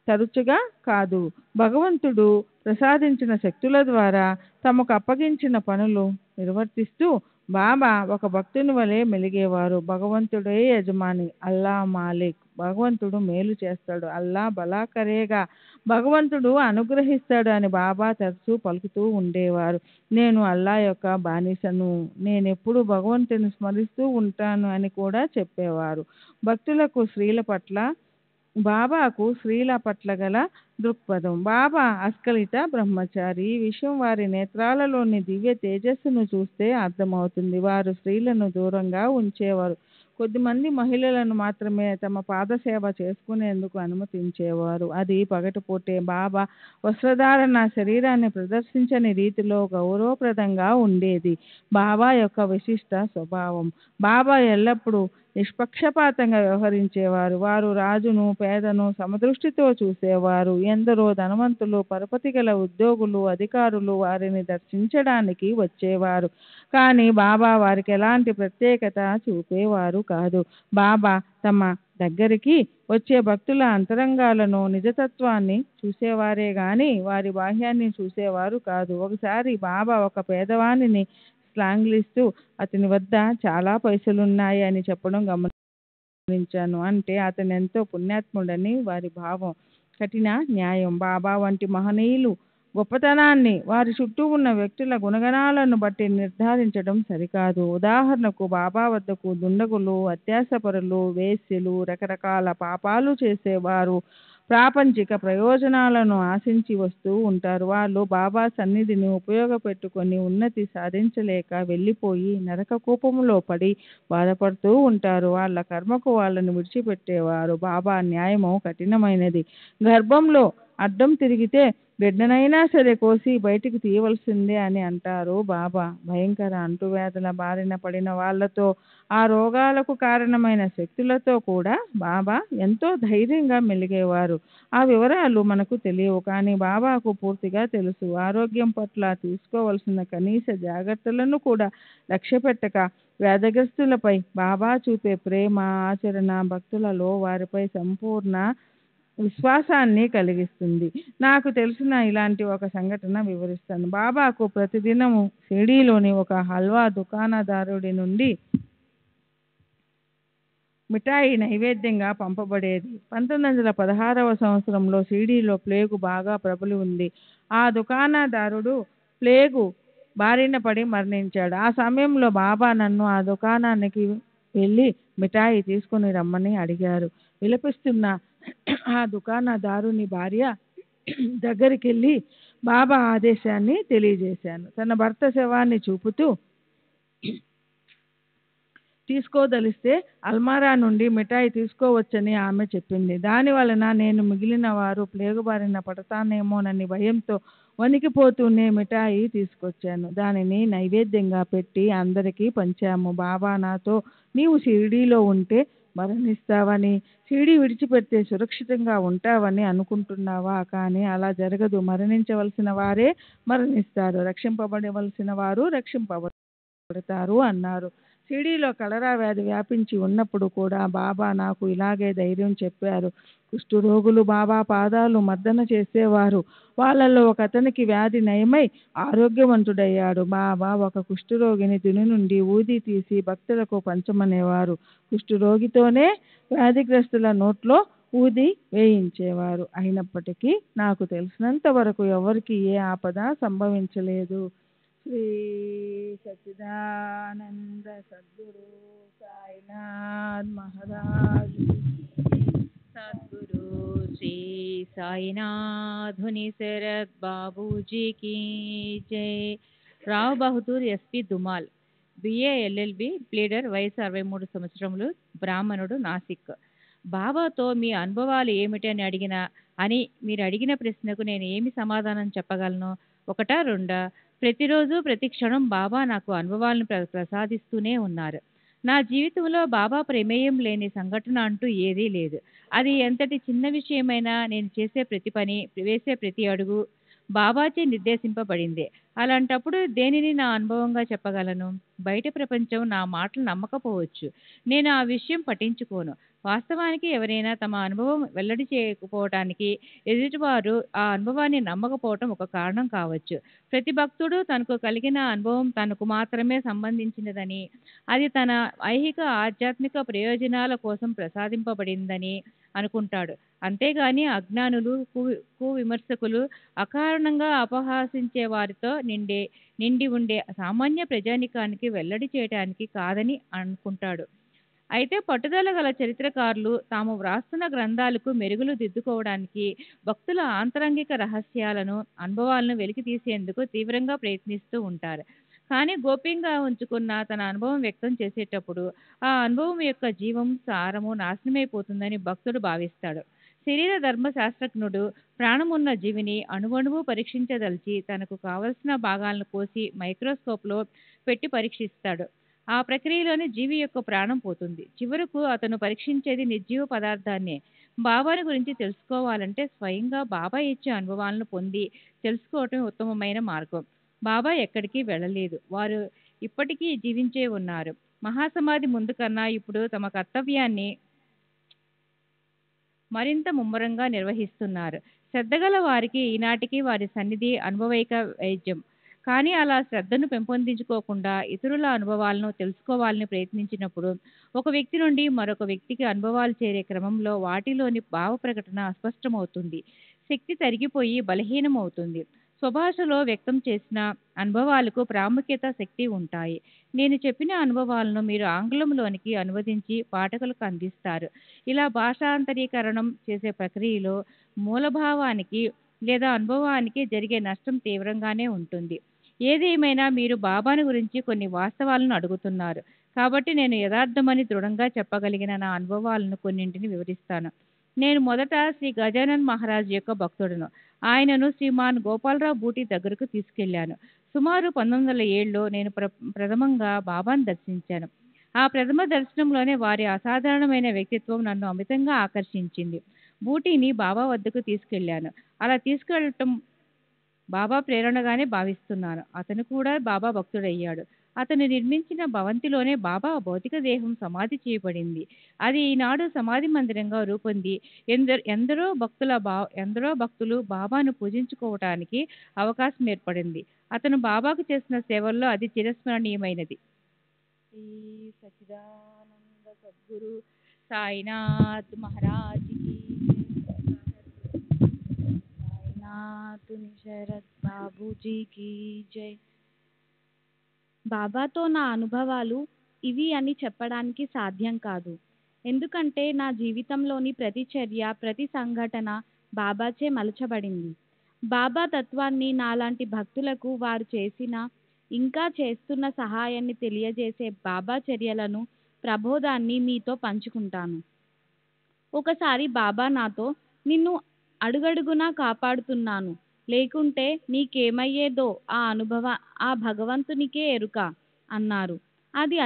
తరచుగా కాదు. భగవంతుడు ప్రసాదించిన శక్తుల ద్వారా తమకు అప్పగించిన పనులు నిర్వర్తిస్తూ బాబా ఒక భక్తుని వలె మెలిగేవారు. భగవంతుడే యజమాని, అల్లా మాలిక్. భగవంతుడు మేలు చేస్తాడు, అల్లా భలా కరేగా. భగవంతుడు అనుగ్రహిస్తాడు అని బాబా తరచూ పలుకుతూ ఉండేవారు. నేను అల్లా యొక్క బానిసను, నేనెప్పుడు భగవంతుని స్మరిస్తూ ఉంటాను అని కూడా చెప్పేవారు. భక్తులకు స్త్రీల పట్ల బాబాకు స్త్రీల పట్ల గల దృక్పథం: బాబా అస్ఖలిత బ్రహ్మచారి. ఈ విషయం వారి నేత్రాలలోని దివ్య తేజస్సును చూస్తే అర్థమవుతుంది. వారు స్త్రీలను దూరంగా ఉంచేవారు. కొద్దిమంది మహిళలను మాత్రమే తమ పాదసేవ చేసుకునేందుకు అనుమతించేవారు. అది పగటిపూటే. బాబా వస్త్రధారణ శరీరాన్ని ప్రదర్శించని రీతిలో గౌరవప్రదంగా ఉండేది. బాబా యొక్క విశిష్ట స్వభావం: బాబా ఎల్లప్పుడూ నిష్పక్షపాతంగా వ్యవహరించేవారు. వారు రాజును, పేదను సమదృష్టితో చూసేవారు. ఎందరో ధనవంతులు, పరపతి గల ఉద్యోగులు, అధికారులు వారిని దర్శించడానికి వచ్చేవారు. కానీ బాబా వారికి ఎలాంటి ప్రత్యేకత చూపేవారు కాదు. బాబా తమ దగ్గరికి వచ్చే భక్తుల అంతరంగాలను, నిజతత్వాన్ని చూసేవారే గాని వారి బాహ్యాన్ని చూసేవారు కాదు. ఒకసారి బాబా ఒక పేదవానిని శ్లాఘిస్తూ అతని వద్ద చాలా పైసలున్నాయి అని చెప్పడం గమనించాను. అంటే అతను ఎంతో పుణ్యాత్ముడని వారి భావం. కఠిన న్యాయం: బాబా వంటి మహనీయులు గొప్పతనాన్ని వారి చుట్టూ ఉన్న వ్యక్తుల గుణగణాలను బట్టి నిర్ధారించడం సరికాదు. ఉదాహరణకు బాబా వద్దకు దుండగులు, అత్యాసపరులు, వేశ్యలు, రకరకాల పాపాలు చేసేవారు ప్రాపంచిక ప్రయోజనాలను ఆశించి వస్తూ ఉంటారు. వాళ్ళు బాబా సన్నిధిని ఉపయోగపెట్టుకొని ఉన్నతి సాధించలేక వెళ్ళిపోయి నరక కూపంలో పడి బాధపడుతూ ఉంటారు. వాళ్ళ కర్మకు వాళ్ళని విడిచిపెట్టేవారు. బాబా న్యాయము కఠినమైనది. గర్భంలో అడ్డం తిరిగితే బిడ్డనైనా సరే కోసి బయటికి తీయవలసిందే అని అంటారు బాబా. భయంకర అంటువ్యాధుల బారిన పడిన వాళ్లతో, ఆ రోగాలకు కారణమైన శక్తులతో కూడా బాబా ఎంతో ధైర్యంగా మెలిగేవారు. ఆ వివరాలు మనకు తెలియవు, కానీ బాబాకు పూర్తిగా తెలుసు. ఆరోగ్యం పట్ల తీసుకోవలసిన కనీస జాగ్రత్తలను కూడా లక్ష్యపెట్టక వ్యాధిగ్రస్తులపై బాబా చూపే ప్రేమ, ఆచరణ భక్తులలో వారిపై సంపూర్ణ విశ్వాసాన్ని కలిగిస్తుంది. నాకు తెలిసిన ఇలాంటి ఒక సంఘటన వివరిస్తాను. బాబాకు ప్రతిదినము షిరిడీలోని ఒక హల్వా దుకాణదారుడి నుండి మిఠాయి నైవేద్యంగా పంపబడేది. 1916వ సంవత్సరంలో షిరిడీలో ప్లేగు బాగా ప్రబలి ఉంది. ఆ దుకాణదారుడు ప్లేగు బారిన పడి మరణించాడు. ఆ సమయంలో బాబా నన్ను ఆ దుకాణానికి వెళ్ళి మిఠాయి తీసుకుని రమ్మని అడిగారు. విలపిస్తున్న ఆ దుకాణదారుని భార్య దగ్గరికి వెళ్ళి బాబా ఆదేశాన్ని తెలియజేశాను. తన భర్త శవాన్ని చూపుతూ, తీసుకోదలిస్తే అల్మారా నుండి మిఠాయి తీసుకోవచ్చని ఆమె చెప్పింది. దాని వలన నేను మిగిలిన వారు ప్లేగు బారిన పడతానేమోనని భయంతో వణికిపోతూనే మిఠాయి తీసుకొచ్చాను. దానిని నైవేద్యంగా పెట్టి అందరికీ పంచాము. బాబా నాతో, నీవు షిరిడీలో ఉంటే మరణిస్తావని, షిరిడీ విడిచిపెడితే సురక్షితంగా ఉంటావని అనుకుంటున్నావా? కానీ అలా జరగదు. మరణించవలసిన వారే మరణిస్తారు, రక్షింపబడవలసిన వారు రక్షింపబడతారు అన్నారు. షిరిడీలో కలరా వ్యాధి వ్యాపించి ఉన్నప్పుడు కూడా బాబా నాకు ఇలాగే ధైర్యం చెప్పారు. కుష్ఠరోగులు బాబా పాదాలు మర్దన చేసేవారు. వాళ్ళల్లో ఒక అతనికి వ్యాధి నయమై ఆరోగ్యవంతుడయ్యాడు. బాబా ఒక కుష్ఠరోగిని దుని నుండి ఊది తీసి భక్తులకు పంచమనేవారు. కుష్ఠరోగితోనే వ్యాధిగ్రస్తుల నోట్లో ఊది వేయించేవారు. అయినప్పటికీ నాకు తెలిసినంత వరకు ఎవరికి ఏ ఆపద సంభవించలేదు. శ్రీ సచ్చిదానంద సద్గురు సాయినాథ్ మహారాజ్.
సద్గురు శ్రీ సాయినాథుని శరత్ బాబూజీ की జై. Rao Bahadur SP Dumal, BA LLB, pleader, వయసు 63 సంవత్సరములు, బ్రాహ్మణుడు, నాసిక్. బాబాతో మీ అనుభవాలు ఏమిటని మీరు అడిగిన ప్రశ్నకు నేను ఏమి సమాధానం చెప్పగలను? ఒకటా రెండా? ప్రతిరోజు ప్రతి క్షణం బాబా నాకు అనుభవాలను ప్రసాదిస్తూనే ఉన్నారు. నా జీవితంలో బాబా ప్రమేయం లేని సంఘటన అంటూ ఏదీ లేదు. అది ఎంతటి చిన్న విషయమైనా నేను చేసే ప్రతి పని, వేసే ప్రతి అడుగు బాబాచే నిర్దేశింపబడింది. అలాంటప్పుడు దేనిని నా అనుభవంగా చెప్పగలను? బయట ప్రపంచం నా మాటలు నమ్మకపోవచ్చు. నేను ఆ విషయం పట్టించుకోను. వాస్తవానికి ఎవరైనా తమ అనుభవం వెల్లడి చేయకపోవటానికి ఎదుటివారు ఆ అనుభవాన్ని నమ్మకపోవటం ఒక కారణం కావచ్చు. ప్రతి భక్తుడు తనకు కలిగిన అనుభవం తనకు మాత్రమే సంబంధించినదని, అది తన ఐహిక ఆధ్యాత్మిక ప్రయోజనాల కోసం ప్రసాదింపబడిందని అనుకుంటాడు. అంతేగాని అజ్ఞానులు, కువిమర్శకులు, అకారణంగా అపహాసించే వారితో నిండి ఉండే సామాన్య ప్రజానికానికి వెల్లడి చేయటానికి కాదని అనుకుంటాడు. అయితే పట్టుదల గల చరిత్రకారులు తాము వ్రాస్తున్న గ్రంథాలకు మెరుగులు దిద్దుకోవడానికి భక్తుల ఆంతరంగిక రహస్యాలను, అనుభవాలను వెలికి తీసేందుకు తీవ్రంగా ప్రయత్నిస్తూ ఉంటారు. కానీ గోప్యంగా ఉంచుకున్న తన అనుభవం వ్యక్తం చేసేటప్పుడు ఆ అనుభవం యొక్క జీవం, సారము నాశనమైపోతుందని భక్తుడు భావిస్తాడు. శరీర ధర్మశాస్త్రజ్ఞుడు ప్రాణమున్న జీవిని అణువణువు పరీక్షించదలిచి తనకు కావలసిన భాగాలను కోసి మైక్రోస్కోప్లో పెట్టి పరీక్షిస్తాడు. ఆ ప్రక్రియలోనే జీవి యొక్క ప్రాణం పోతుంది. చివరకు అతను పరీక్షించేది నిర్జీవ పదార్థాన్నే. బాబాని గురించి తెలుసుకోవాలంటే స్వయంగా బాబా ఇచ్చే అనుభవాలను పొంది తెలుసుకోవటం ఉత్తమమైన మార్గం. బాబా ఎక్కడికి వెళ్ళలేదు. వారు ఇప్పటికీ జీవించే ఉన్నారు. మహాసమాధి ముందు కన్నా ఇప్పుడు తమ కర్తవ్యాన్ని మరింత ముమ్మరంగా నిర్వహిస్తున్నారు. శ్రద్ధగల వారికి ఈనాటికి వారి సన్నిధి అనుభవైక వైద్యం. కానీ అలా శ్రద్ధను పెంపొందించుకోకుండా ఇతరుల అనుభవాలను తెలుసుకోవాలని ప్రయత్నించినప్పుడు ఒక వ్యక్తి నుండి మరొక వ్యక్తికి అనుభవాలు చేరే క్రమంలో వాటిలోని భావ ప్రకటన అస్పష్టమవుతుంది. శక్తి తరిగిపోయి బలహీనమవుతుంది.
స్వభాషలో వ్యక్తం చేసిన అనుభవాలకు ప్రాముఖ్యత శక్తి ఉంటాయి. నేను చెప్పిన అనుభవాలను మీరు ఆంగ్లంలోనికి అనువదించి పాఠకులకు అందిస్తారు. ఇలా భాషాంతరీకరణం చేసే ప్రక్రియలో మూలభావానికి లేదా అనుభవానికి జరిగే నష్టం తీవ్రంగానే ఉంటుంది. ఏదేమైనా మీరు బాబాను గురించి కొన్ని వాస్తవాలను అడుగుతున్నారు కాబట్టి నేను యథార్థమని దృఢంగా చెప్పగలిగిన నా అనుభవాలను కొన్నింటిని వివరిస్తాను. నేను మొదట శ్రీ గజానన్ మహారాజ్ యొక్క భక్తుడను. ఆయనను శ్రీమాన్ గోపాలరావు బూటి దగ్గరకు తీసుకెళ్లాను. సుమారు 1907లో నేను ప్రథమంగా బాబాను దర్శించాను. ఆ ప్రథమ దర్శనంలోనే వారి అసాధారణమైన వ్యక్తిత్వం నన్ను అమితంగా ఆకర్షించింది. బూటీని బాబా వద్దకు తీసుకెళ్లాను. అలా తీసుకెళ్లటం బాబా ప్రేరణగానే భావిస్తున్నాను. అతను కూడా బాబా భక్తుడయ్యాడు. అతను నిర్మించిన భవంతిలోనే బాబా భౌతిక దేహం సమాధి చేయబడింది. అది ఈనాడు సమాధి మందిరంగా రూపొంది ఎందరో భక్తులు బాబాను పూజించుకోవటానికి అవకాశం ఏర్పడింది. అతను బాబాకు చేసిన సేవల్లో అది చిరస్మరణీయమైనది. శ్రీ సచ్చిదానంద సద్గురు సాయినాథ్ మహారాజ్ కి సాయినాథ్ శరత్ బాబూజీ కి జై.
బాబాతో నా అనుభవాలు ఇవి అని చెప్పడానికి సాధ్యం కాదు. ఎందుకంటే నా జీవితంలోని ప్రతి చర్య, ప్రతి సంఘటన బాబాచే మలచబడింది. బాబా తత్వాన్ని నాలాంటి భక్తులకు వారు చేసిన, ఇంకా చేస్తున్న సహాయాన్ని తెలియజేసే బాబా చర్యలను, ప్రబోధాన్ని మీతో పంచుకుంటాను. ఒకసారి బాబా నాతో, నిన్ను అడుగడుగునా కాపాడుతున్నాను, లేకుంటే నీకేమయ్యేదో ఆ భగవంతునికే ఎరుక అన్నారు. అది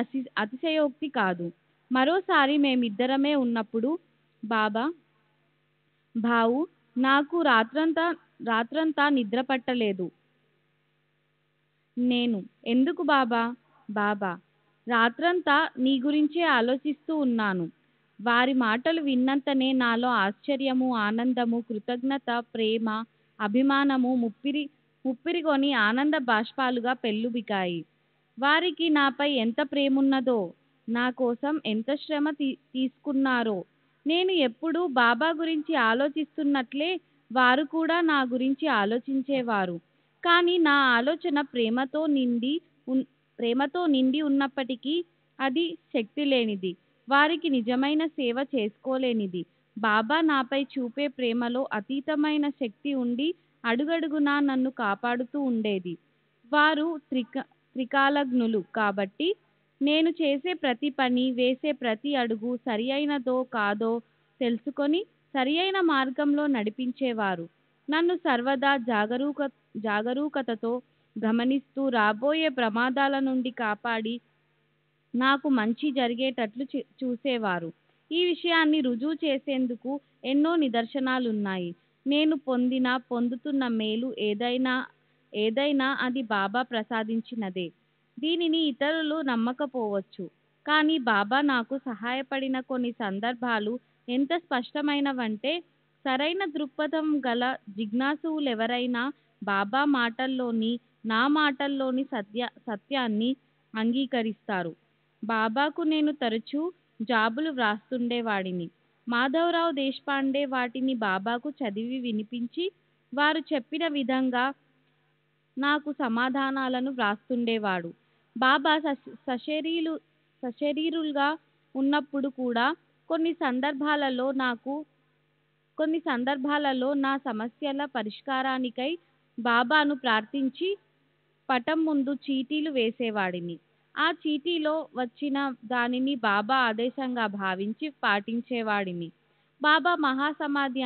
అతిశయోక్తి కాదు. మరోసారి మేమిద్దరమే ఉన్నప్పుడు బాబా, బావు నాకు రాత్రంతా నిద్ర పట్టలేదు. నేను, ఎందుకు బాబా? బాబా, రాత్రంతా నీ గురించే ఆలోచిస్తూ ఉన్నాను. వారి మాటలు విన్నంతనే నాలో ఆశ్చర్యము, ఆనందము, కృతజ్ఞత, ప్రేమ, అభిమానము ముప్పిరిగొని ఆనంద బాష్పాలుగా పెల్లుబికాయి. వారికి నాపై ఎంత ప్రేమున్నదో, నా కోసం ఎంత శ్రమ తీసుకున్నారో. నేను ఎప్పుడూ బాబా గురించి ఆలోచిస్తున్నట్లే వారు కూడా నా గురించి ఆలోచించేవారు. కానీ నా ఆలోచన ప్రేమతో నిండి ఉన్నప్పటికీ అది శక్తి లేనిది, వారికి నిజమైన సేవ చేసుకోలేనిది. బాబా నాపై చూపే ప్రేమలో అతీతమైన శక్తి ఉండి అడుగడుగునా నన్ను కాపాడుతూ ఉండేది. వారు త్రికాలజ్ఞులు కాబట్టి నేను చేసే ప్రతి పని, వేసే ప్రతి అడుగు సరి అయినదో కాదో తెలుసుకొని సరి అయిన మార్గంలో నడిపించేవారు. నన్ను సర్వదా జాగరూకతతో గమనిస్తూ రాబోయే ప్రమాదాల నుండి కాపాడి నాకు మంచి జరిగేటట్లు చూసేవారు. ఈ విషయాన్ని రుజువు చేసేందుకు ఎన్నో నిదర్శనాలున్నాయి. నేను పొందుతున్న మేలు ఏదైనా అది బాబా ప్రసాదించినదే. దీనిని ఇతరులు నమ్మకపోవచ్చు. కానీ బాబా నాకు సహాయపడిన కొన్ని సందర్భాలు ఎంత స్పష్టమైనవంటే, సరైన దృక్పథం గల జిజ్ఞాసువులెవరైనా బాబా మాటల్లోని, నా మాటల్లోని సత్యాన్ని అంగీకరిస్తారు. బాబాకు నేను తరచూ జాబులు వ్రాస్తుండేవాడిని. మాధవరావు దేశపాండే వాటిని బాబాకు చదివి వినిపించి వారు చెప్పిన విధంగా నాకు సమాధానాలను వ్రాస్తుండేవాడు. బాబా సశరీరులుగా ఉన్నప్పుడు కూడా కొన్ని సందర్భాలలో నా సమస్యల పరిష్కారానికై బాబాను ప్రార్థించి పటం ముందు చీటీలు వేసేవాడిని. ఆ చీటీలో వచ్చిన దానిని బాబా ఆదేశంగా భావించి పాటించేవాడిని. బాబా మహాసమాధి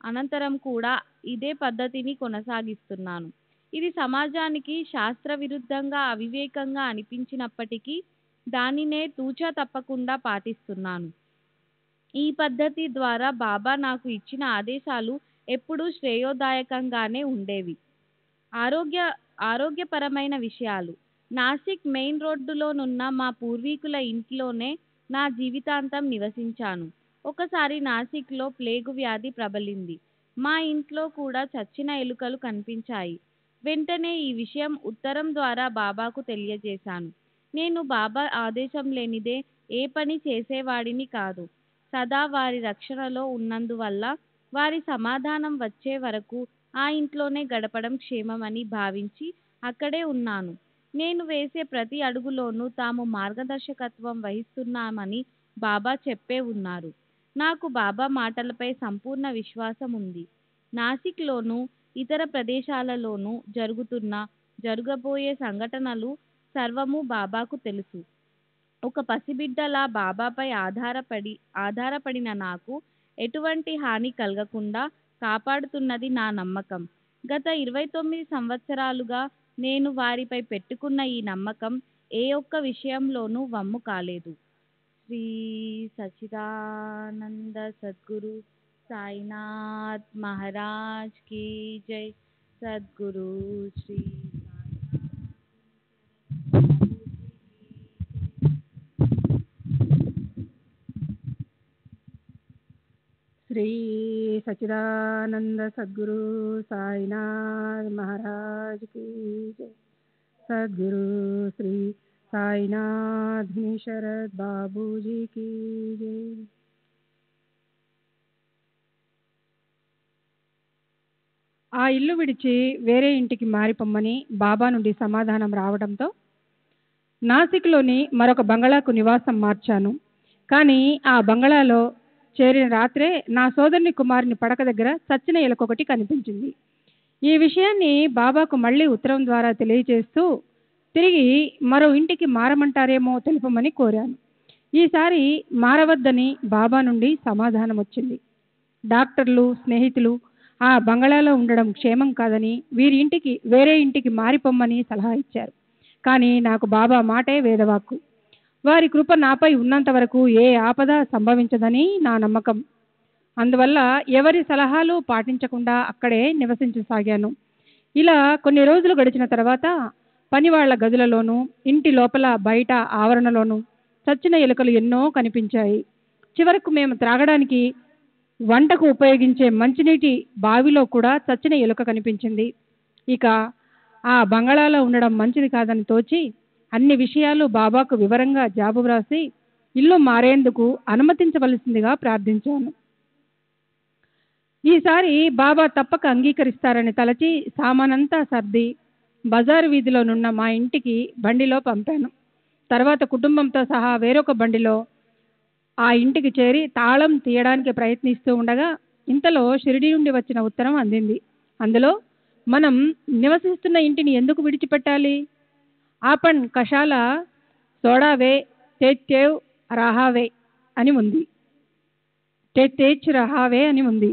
అనంతరం కూడా ఇదే పద్ధతిని కొనసాగిస్తున్నాను. ఇది సమాజానికి శాస్త్ర విరుద్ధంగా, అవివేకంగా అనిపించినప్పటికీ దానినే తూచా తప్పకుండా పాటిస్తున్నాను. ఈ పద్ధతి ద్వారా బాబా నాకు ఇచ్చిన ఆదేశాలు ఎప్పుడూ శ్రేయోదాయకంగానే ఉండేవి. ఆరోగ్యపరమైన విషయాలు. నాసిక్ మెయిన్ రోడ్డులోనున్న మా పూర్వీకుల ఇంట్లోనే నా జీవితాంతం నివసించాను. ఒకసారి నాసిక్లో ప్లేగు వ్యాధి ప్రబలింది. మా ఇంట్లో కూడా చచ్చిన ఎలుకలు కనిపించాయి. వెంటనే ఈ విషయం ఉత్తరం ద్వారా బాబాకు తెలియజేశాను. నేను బాబా ఆదేశం లేనిదే ఏ పని చేసేవాడిని కాదు. సదా వారి రక్షణలో ఉన్నందువల్ల వారి సమాధానం వచ్చే వరకు
ఆ ఇంట్లోనే గడపడం క్షేమమని భావించి అక్కడే ఉన్నాను. నేను వేసే ప్రతి అడుగులోనూ తాము మార్గదర్శకత్వం వహిస్తున్నామని బాబా చెప్పే ఉన్నారు. నాకు బాబా మాటలపై సంపూర్ణ విశ్వాసం ఉంది. నాసిక్లోనూ ఇతర ప్రదేశాలలోనూ జరగబోయే సంఘటనలు సర్వము బాబాకు తెలుసు. ఒక పసిబిడ్డలా బాబాపై ఆధారపడిన నాకు ఎటువంటి హాని కలగకుండా కాపాడుతున్నది నా నమ్మకం. గత 29 సంవత్సరాలుగా నేను వారిపై పెట్టుకున్న ఈ నమ్మకం ఏ ఒక్క విషయంలోనూ వమ్ము కాలేదు. శ్రీ సచ్చిదానంద సద్గురు సాయినాథ్ మహారాజ్ కీ జై. సద్గురు శ్రీ
శ్రీ సచ్చిదానంద సద్గురు సాయినాథ్ మహారాజ్ కీ జై. సద్గురు శ్రీ సాయినాథ్ శరద్ బాబూజీ కీ జై. ఆ ఇల్లు విడిచి వేరే ఇంటికి మారిపోమ్మని బాబా నుండి సమాధానం రావడంతో నాసిక్లోని మరొక బంగళాకు నివాసం మార్చాను. కానీ ఆ బంగళాలో చేరిన రాత్రే నా సోదరుని కుమారుని పడక దగ్గర చచ్చిన ఎలుకొకటి కనిపించింది. ఈ విషయాన్ని బాబాకు మళ్ళీ ఉత్తరం ద్వారా తెలియజేస్తూ తిరిగి మరో ఇంటికి మారమంటారేమో తెలుపమని కోరాను. ఈసారి మారవద్దని బాబా నుండి సమాధానం వచ్చింది. డాక్టర్లు, స్నేహితులు ఆ బంగళాలో ఉండడం క్షేమం కాదని వేరే ఇంటికి మారిపోమ్మని సలహా ఇచ్చారు. కానీ నాకు బాబా మాటే వేదవాక్కు. వారి కృప నాపై ఉన్నంత వరకు ఏ ఆపద సంభవించదని నా నమ్మకం. అందువల్ల ఎవరి సలహాలు పాటించకుండా అక్కడే నివసించసాగాను. ఇలా కొన్ని రోజులు గడిచిన తర్వాత పనివాళ్ల గదులలోనూ, ఇంటి లోపల బయట ఆవరణలోనూ చచ్చిన ఎలుకలు ఎన్నో కనిపించాయి. చివరకు మేము త్రాగడానికి వంటకు ఉపయోగించే మంచినీటి బావిలో కూడా చచ్చిన ఎలుక కనిపించింది. ఇక ఆ బంగళాలో ఉండడం మంచిది కాదని తోచి అన్ని విషయాలు బాబాకు వివరంగా జాబు వ్రాసి ఇల్లు మారేందుకు అనుమతించవలసిందిగా ప్రార్థించాను. ఈసారి బాబా తప్పక అంగీకరిస్తారని తలచి సామానంతా సర్ది బజారు వీధిలోనున్న మా ఇంటికి బండిలో పంపాను. తర్వాత కుటుంబంతో సహా వేరొక బండిలో ఆ ఇంటికి చేరి తాళం తీయడానికి ప్రయత్నిస్తూ ఉండగా ఇంతలో షిరిడి నుండి వచ్చిన ఉత్తరం అందింది. అందులో మనం నివసిస్తున్న ఇంటిని ఎందుకు విడిచిపెట్టాలి? ఆపన్ కషాల సోడావే తేజ్ రహావే అని ఉంది. తేజ్ రహావే అని ఉంది.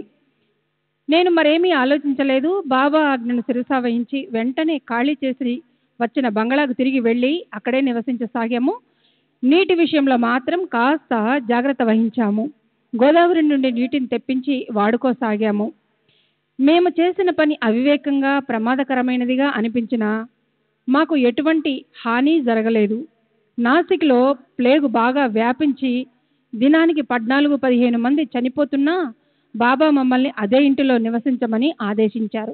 నేను మరేమీ ఆలోచించలేదు. బాబా ఆజ్ఞను శిరసా వహించి వెంటనే ఖాళీ చేసి వచ్చిన బంగళాకు తిరిగి వెళ్ళి అక్కడే నివసించసాగాము. నీటి విషయంలో మాత్రం కాస్త జాగ్రత్త వహించాము. గోదావరి నుండి నీటిని తెప్పించి వాడుకోసాగాము. మేము చేసిన పని అవివేకంగా ప్రమాదకరమైనదిగా అనిపించినా మాకు ఎటువంటి హాని జరగలేదు. నాసిక్లో ప్లేగు బాగా వ్యాపించి దినానికి 14-15 మంది చనిపోతున్నా బాబా మమ్మల్ని అదే ఇంటిలో నివసించమని ఆదేశించారు.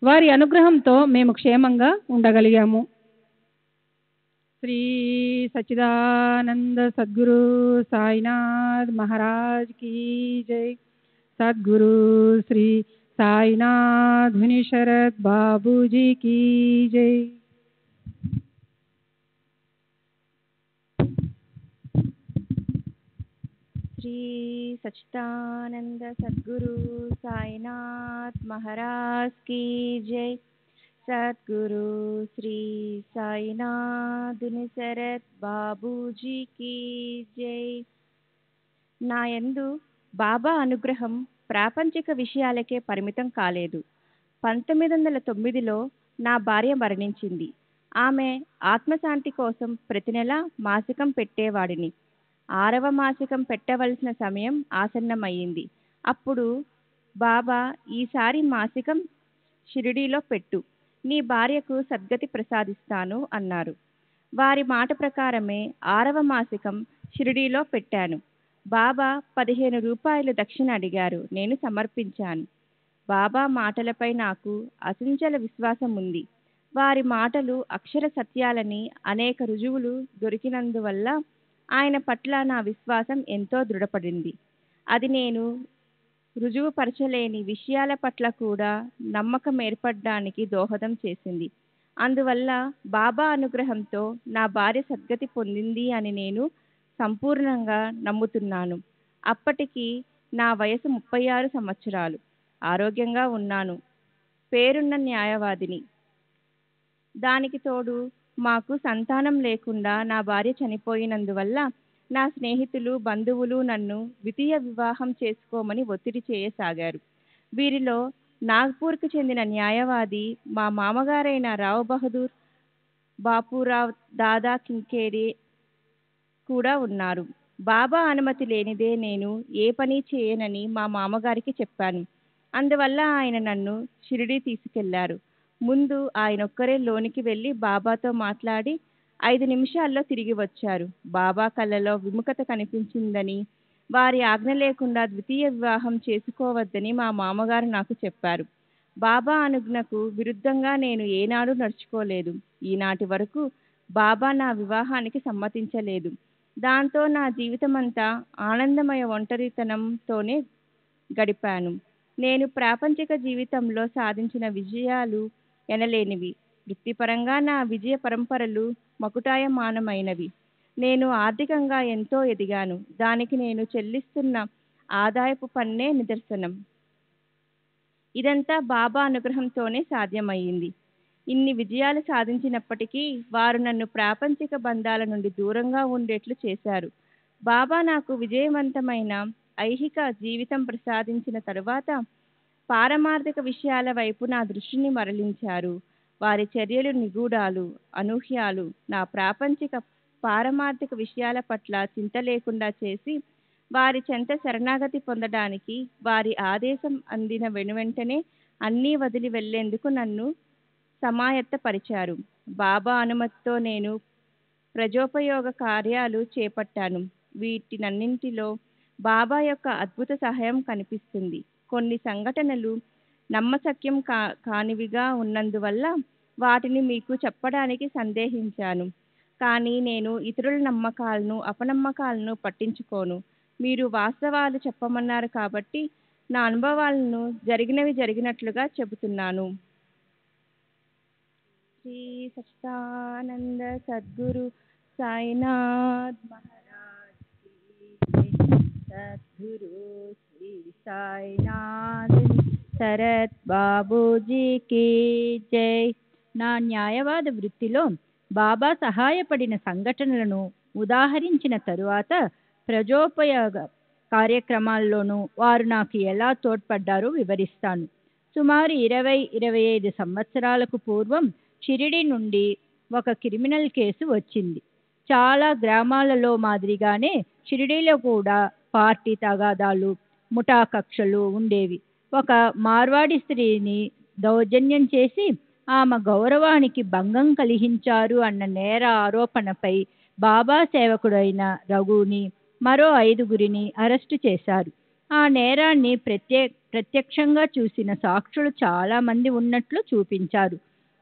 వారి అనుగ్రహంతో మేము క్షేమంగా ఉండగలిగాము. శ్రీ సచ్చిదానంద సద్గురు సాయినాథ్ మహారాజ్ కీ జై. సద్గురు శ్రీ సాయినాథ్ శరద్ బాబూజీ కీ జై.
శ్రీ సచ్చిదానంద సద్గురు సాయినాథ్ మహారాజ్ కీ జై. సద్గురు శ్రీ సాయినాథ్ శరత్ బాబూజీ కీ జై. నా యందు బాబా అనుగ్రహం ప్రాపంచిక విషయాలకే పరిమితం కాలేదు. 1909లో నా భార్య మరణించింది. ఆమె ఆత్మశాంతి కోసం ప్రతి నెల మాసికం పెట్టేవాడిని. 6వ మాసికం పెట్టవలసిన సమయం ఆసన్నమయ్యింది. అప్పుడు బాబా, ఈసారి మాసికం షిరిడీలో పెట్టు, నీ భార్యకు సద్గతి ప్రసాదిస్తాను అన్నారు. వారి మాట ప్రకారమే 6వ మాసికం షిరిడీలో పెట్టాను. బాబా 15 రూపాయలు దక్షిణ అడిగారు. నేను సమర్పించాను. బాబా మాటలపై నాకు అచంచల విశ్వాసం ఉంది. వారి మాటలు అక్షర సత్యాలని అనేక రుజువులు దొరికినందువల్ల ఆయన పట్ల నా విశ్వాసం ఎంతో దృఢపడింది. అది నేను రుజువుపరచలేని విషయాల పట్ల కూడా నమ్మకం ఏర్పడడానికి దోహదం చేసింది. అందువల్ల బాబా అనుగ్రహంతో నా భార్య సద్గతి పొందింది అని నేను సంపూర్ణంగా నమ్ముతున్నాను. అప్పటికి నా వయసు 36 సంవత్సరాలు. ఆరోగ్యంగా ఉన్నాను. పేరున్న న్యాయవాదిని. దానికి తోడు మాకు సంతానం లేకుండా నా భార్య చనిపోయినందువల్ల నా స్నేహితులు, బంధువులు నన్ను ద్వితీయ వివాహం చేసుకోమని ఒత్తిడి చేయసాగారు. వీరిలో నాగ్పూర్కు చెందిన న్యాయవాది మా మామగారైన రావ్ బహదూర్ బాపురావ్ దాదా కింకేరి కూడా ఉన్నారు. బాబా అనుమతి లేనిదే నేను ఏ పని చేయనని మా మామగారికి చెప్పాను. అందువల్ల ఆయన నన్ను షిరిడీ తీసుకెళ్లారు. ముందు ఆయనొక్కరే లోనికి వెళ్ళి బాబాతో మాట్లాడి 5 నిమిషాల్లో తిరిగి వచ్చారు. బాబా కళ్ళలో విముఖత కనిపించిందని, వారి ఆజ్ఞ లేకుండా ద్వితీయ వివాహం చేసుకోవద్దని మా మామగారు నాకు చెప్పారు. బాబా అనుజ్ఞకు విరుద్ధంగా నేను ఏనాడు నడుచుకోలేదు. ఈనాటి వరకు బాబా నా వివాహానికి సమ్మతించలేదు. దాంతో నా జీవితమంతా ఆనందమయ ఒంటరితనంతోనే గడిపాను. నేను ప్రాపంచిక జీవితంలో సాధించిన విజయాలు ఎనలేనివి. వృత్తిపరంగా నా విజయ పరంపరలు మకుటాయమానమైనవి. నేను ఆర్థికంగా ఎంతో ఎదిగాను. దానికి నేను చెల్లిస్తున్న ఆదాయపు పన్నే నిదర్శనం. ఇదంతా బాబా అనుగ్రహంతోనే సాధ్యమయ్యింది. ఇన్ని విజయాలు సాధించినప్పటికీ వారు నన్ను ప్రాపంచిక బంధాల నుండి దూరంగా ఉండేట్లు చేశారు. బాబా నాకు విజయవంతమైన ఐహిక జీవితం ప్రసాదించిన తరువాత పారమార్థిక విషయాల వైపు నా దృష్టిని మరలించారు. వారి చర్యలు నిగూఢాలు, అనూహ్యాలు నా ప్రాపంచిక పారమార్థిక విషయాల పట్ల చింత లేకుండా చేసి వారి చెంత శరణాగతి పొందడానికి వారి ఆదేశం అందిన వెనువెంటనే అన్నీ వదిలి వెళ్లేందుకు నన్ను సమాయత్తపరిచారు. బాబా అనుమతితో నేను ప్రజోపయోగ కార్యాలు చేపట్టాను. వీటినన్నింటిలో బాబా యొక్క అద్భుత సహాయం కనిపిస్తుంది. కొన్ని సంఘటనలు నమ్మశక్యం కానివిగా ఉన్నందువల్ల వాటిని మీకు చెప్పడానికి సందేహించాను. కానీ నేను ఇతరుల నమ్మకాలను, అపనమ్మకాలను పట్టించుకోను. మీరు వాస్తవాలు చెప్పమన్నారు కాబట్టి నా అనుభవాలను జరిగినవి జరిగినట్లుగా చెబుతున్నాను. శ్రీ సచ్చిదానంద సద్గురు సాయినాథ్ మహారాజ్ కీ జై. సద్గురు శ్రీ సాయినాథ్ శరత్ బాబూజీకి జై. నా న్యాయవాద వృత్తిలో బాబా సహాయపడిన సంఘటనలను ఉదాహరించిన తరువాత ప్రజోపయోగ కార్యక్రమాల్లోనూ వారు నాకు ఎలా తోడ్పడ్డారో వివరిస్తాను. సుమారు 20-25 సంవత్సరాలకు పూర్వం షిరిడి నుండి ఒక క్రిమినల్ కేసు వచ్చింది. చాలా గ్రామాలలో మాదిరిగానే షిరిడీలో కూడా పార్టీ తగాదాలు, ముఠా కక్షలు ఉండేవి. ఒక మార్వాడి స్త్రీని దౌర్జన్యం చేసి ఆమె గౌరవానికి భంగం కలిగించారు అన్న నేర ఆరోపణపై బాబా సేవకుడైన రఘుని మరో 5గురిని అరెస్టు చేశారు. ఆ నేరాన్ని ప్రత్యక్షంగా చూసిన సాక్షులు చాలా మంది ఉన్నట్లు చూపించారు.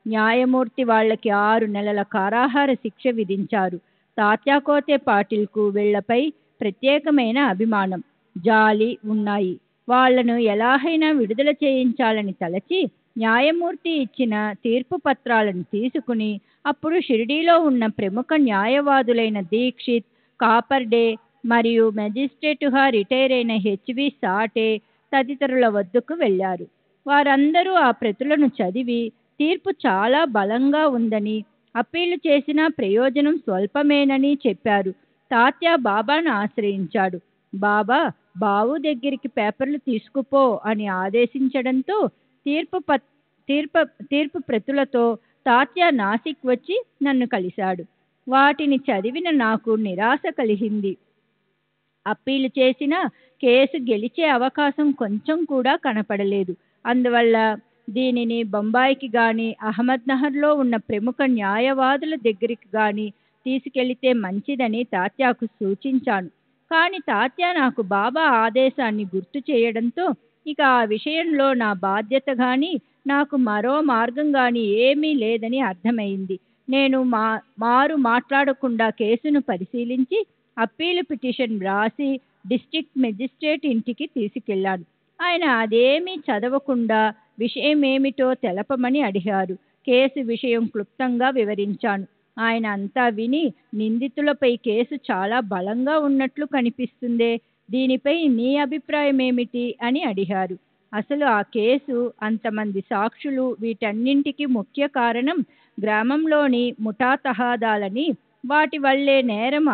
న్యాయమూర్తి వాళ్ళకి 6 నెలల కారాగార శిక్ష విధించారు. తాత్యాకోతే పాటిల్కు వీళ్లపై ప్రత్యేకమైన అభిమానం, జాలి ఉన్నాయి. వాళ్లను ఎలాగైనా విడుదల చేయించాలని తలచి న్యాయమూర్తి ఇచ్చిన తీర్పు పత్రాలను తీసుకుని అప్పుడు షిరిడీలో ఉన్న ప్రముఖ న్యాయవాదులైన దీక్షిత్, కాపర్డే మరియు మెజిస్ట్రేటుగా రిటైర్ అయిన హెచ్వి సాటే తదితరుల వద్దకు వెళ్లారు. వారందరూ ఆ ప్రతులను చదివి తీర్పు చాలా బలంగా ఉందని, అప్పీలు చేసిన ప్రయోజనం స్వల్పమేనని చెప్పారు. తాత్యా బాబాను ఆశ్రయించాడు. బాబా బావు దగ్గరికి పేపర్లు తీసుకుపో అని ఆదేశించడంతో తీర్పు ప్రతులతో తాత్యా నాసిక్ వచ్చి నన్ను కలిశాడు. వాటిని చదివిన నాకు నిరాశ కలిగింది. అప్పీలు చేసిన కేసు గెలిచే అవకాశం కొంచెం కూడా కనపడలేదు. అందువల్ల దీనిని బొంబాయికి గాని, అహ్మద్నగర్లో ఉన్న ప్రముఖ న్యాయవాదుల దగ్గరికి గాని తీసుకెళ్లితే మంచిదని తాత్యాకు సూచించాను. కానీ తాత్యా నాకు బాబా ఆదేశాన్ని గుర్తు చేయడంతో ఇక ఆ విషయంలో నా బాధ్యత గాని, నాకు మరో మార్గం గాని ఏమీ లేదని అర్థమైంది. నేను మాట్లాడకుండా కేసును పరిశీలించి అప్పీలు పిటిషన్ వ్రాసి డిస్ట్రిక్ట్ మెజిస్ట్రేట్ ఇంటికి తీసుకెళ్లాను. ఆయన అదేమీ చదవకుండా విషయమేమిటో తెలపమని అడిగారు. కేసు విషయం క్లుప్తంగా వివరించాను. ఆయన అంతా విని, నిందితులపై కేసు చాలా బలంగా ఉన్నట్లు కనిపిస్తుందే, దీనిపై నీ అభిప్రాయం ఏమిటి అని అడిగారు. అసలు ఆ కేసు, అంతమంది సాక్షులు, వీటన్నింటికి ముఖ్య కారణం గ్రామంలోని ముఠా తగాదాలని, వాటి వల్లే నేరం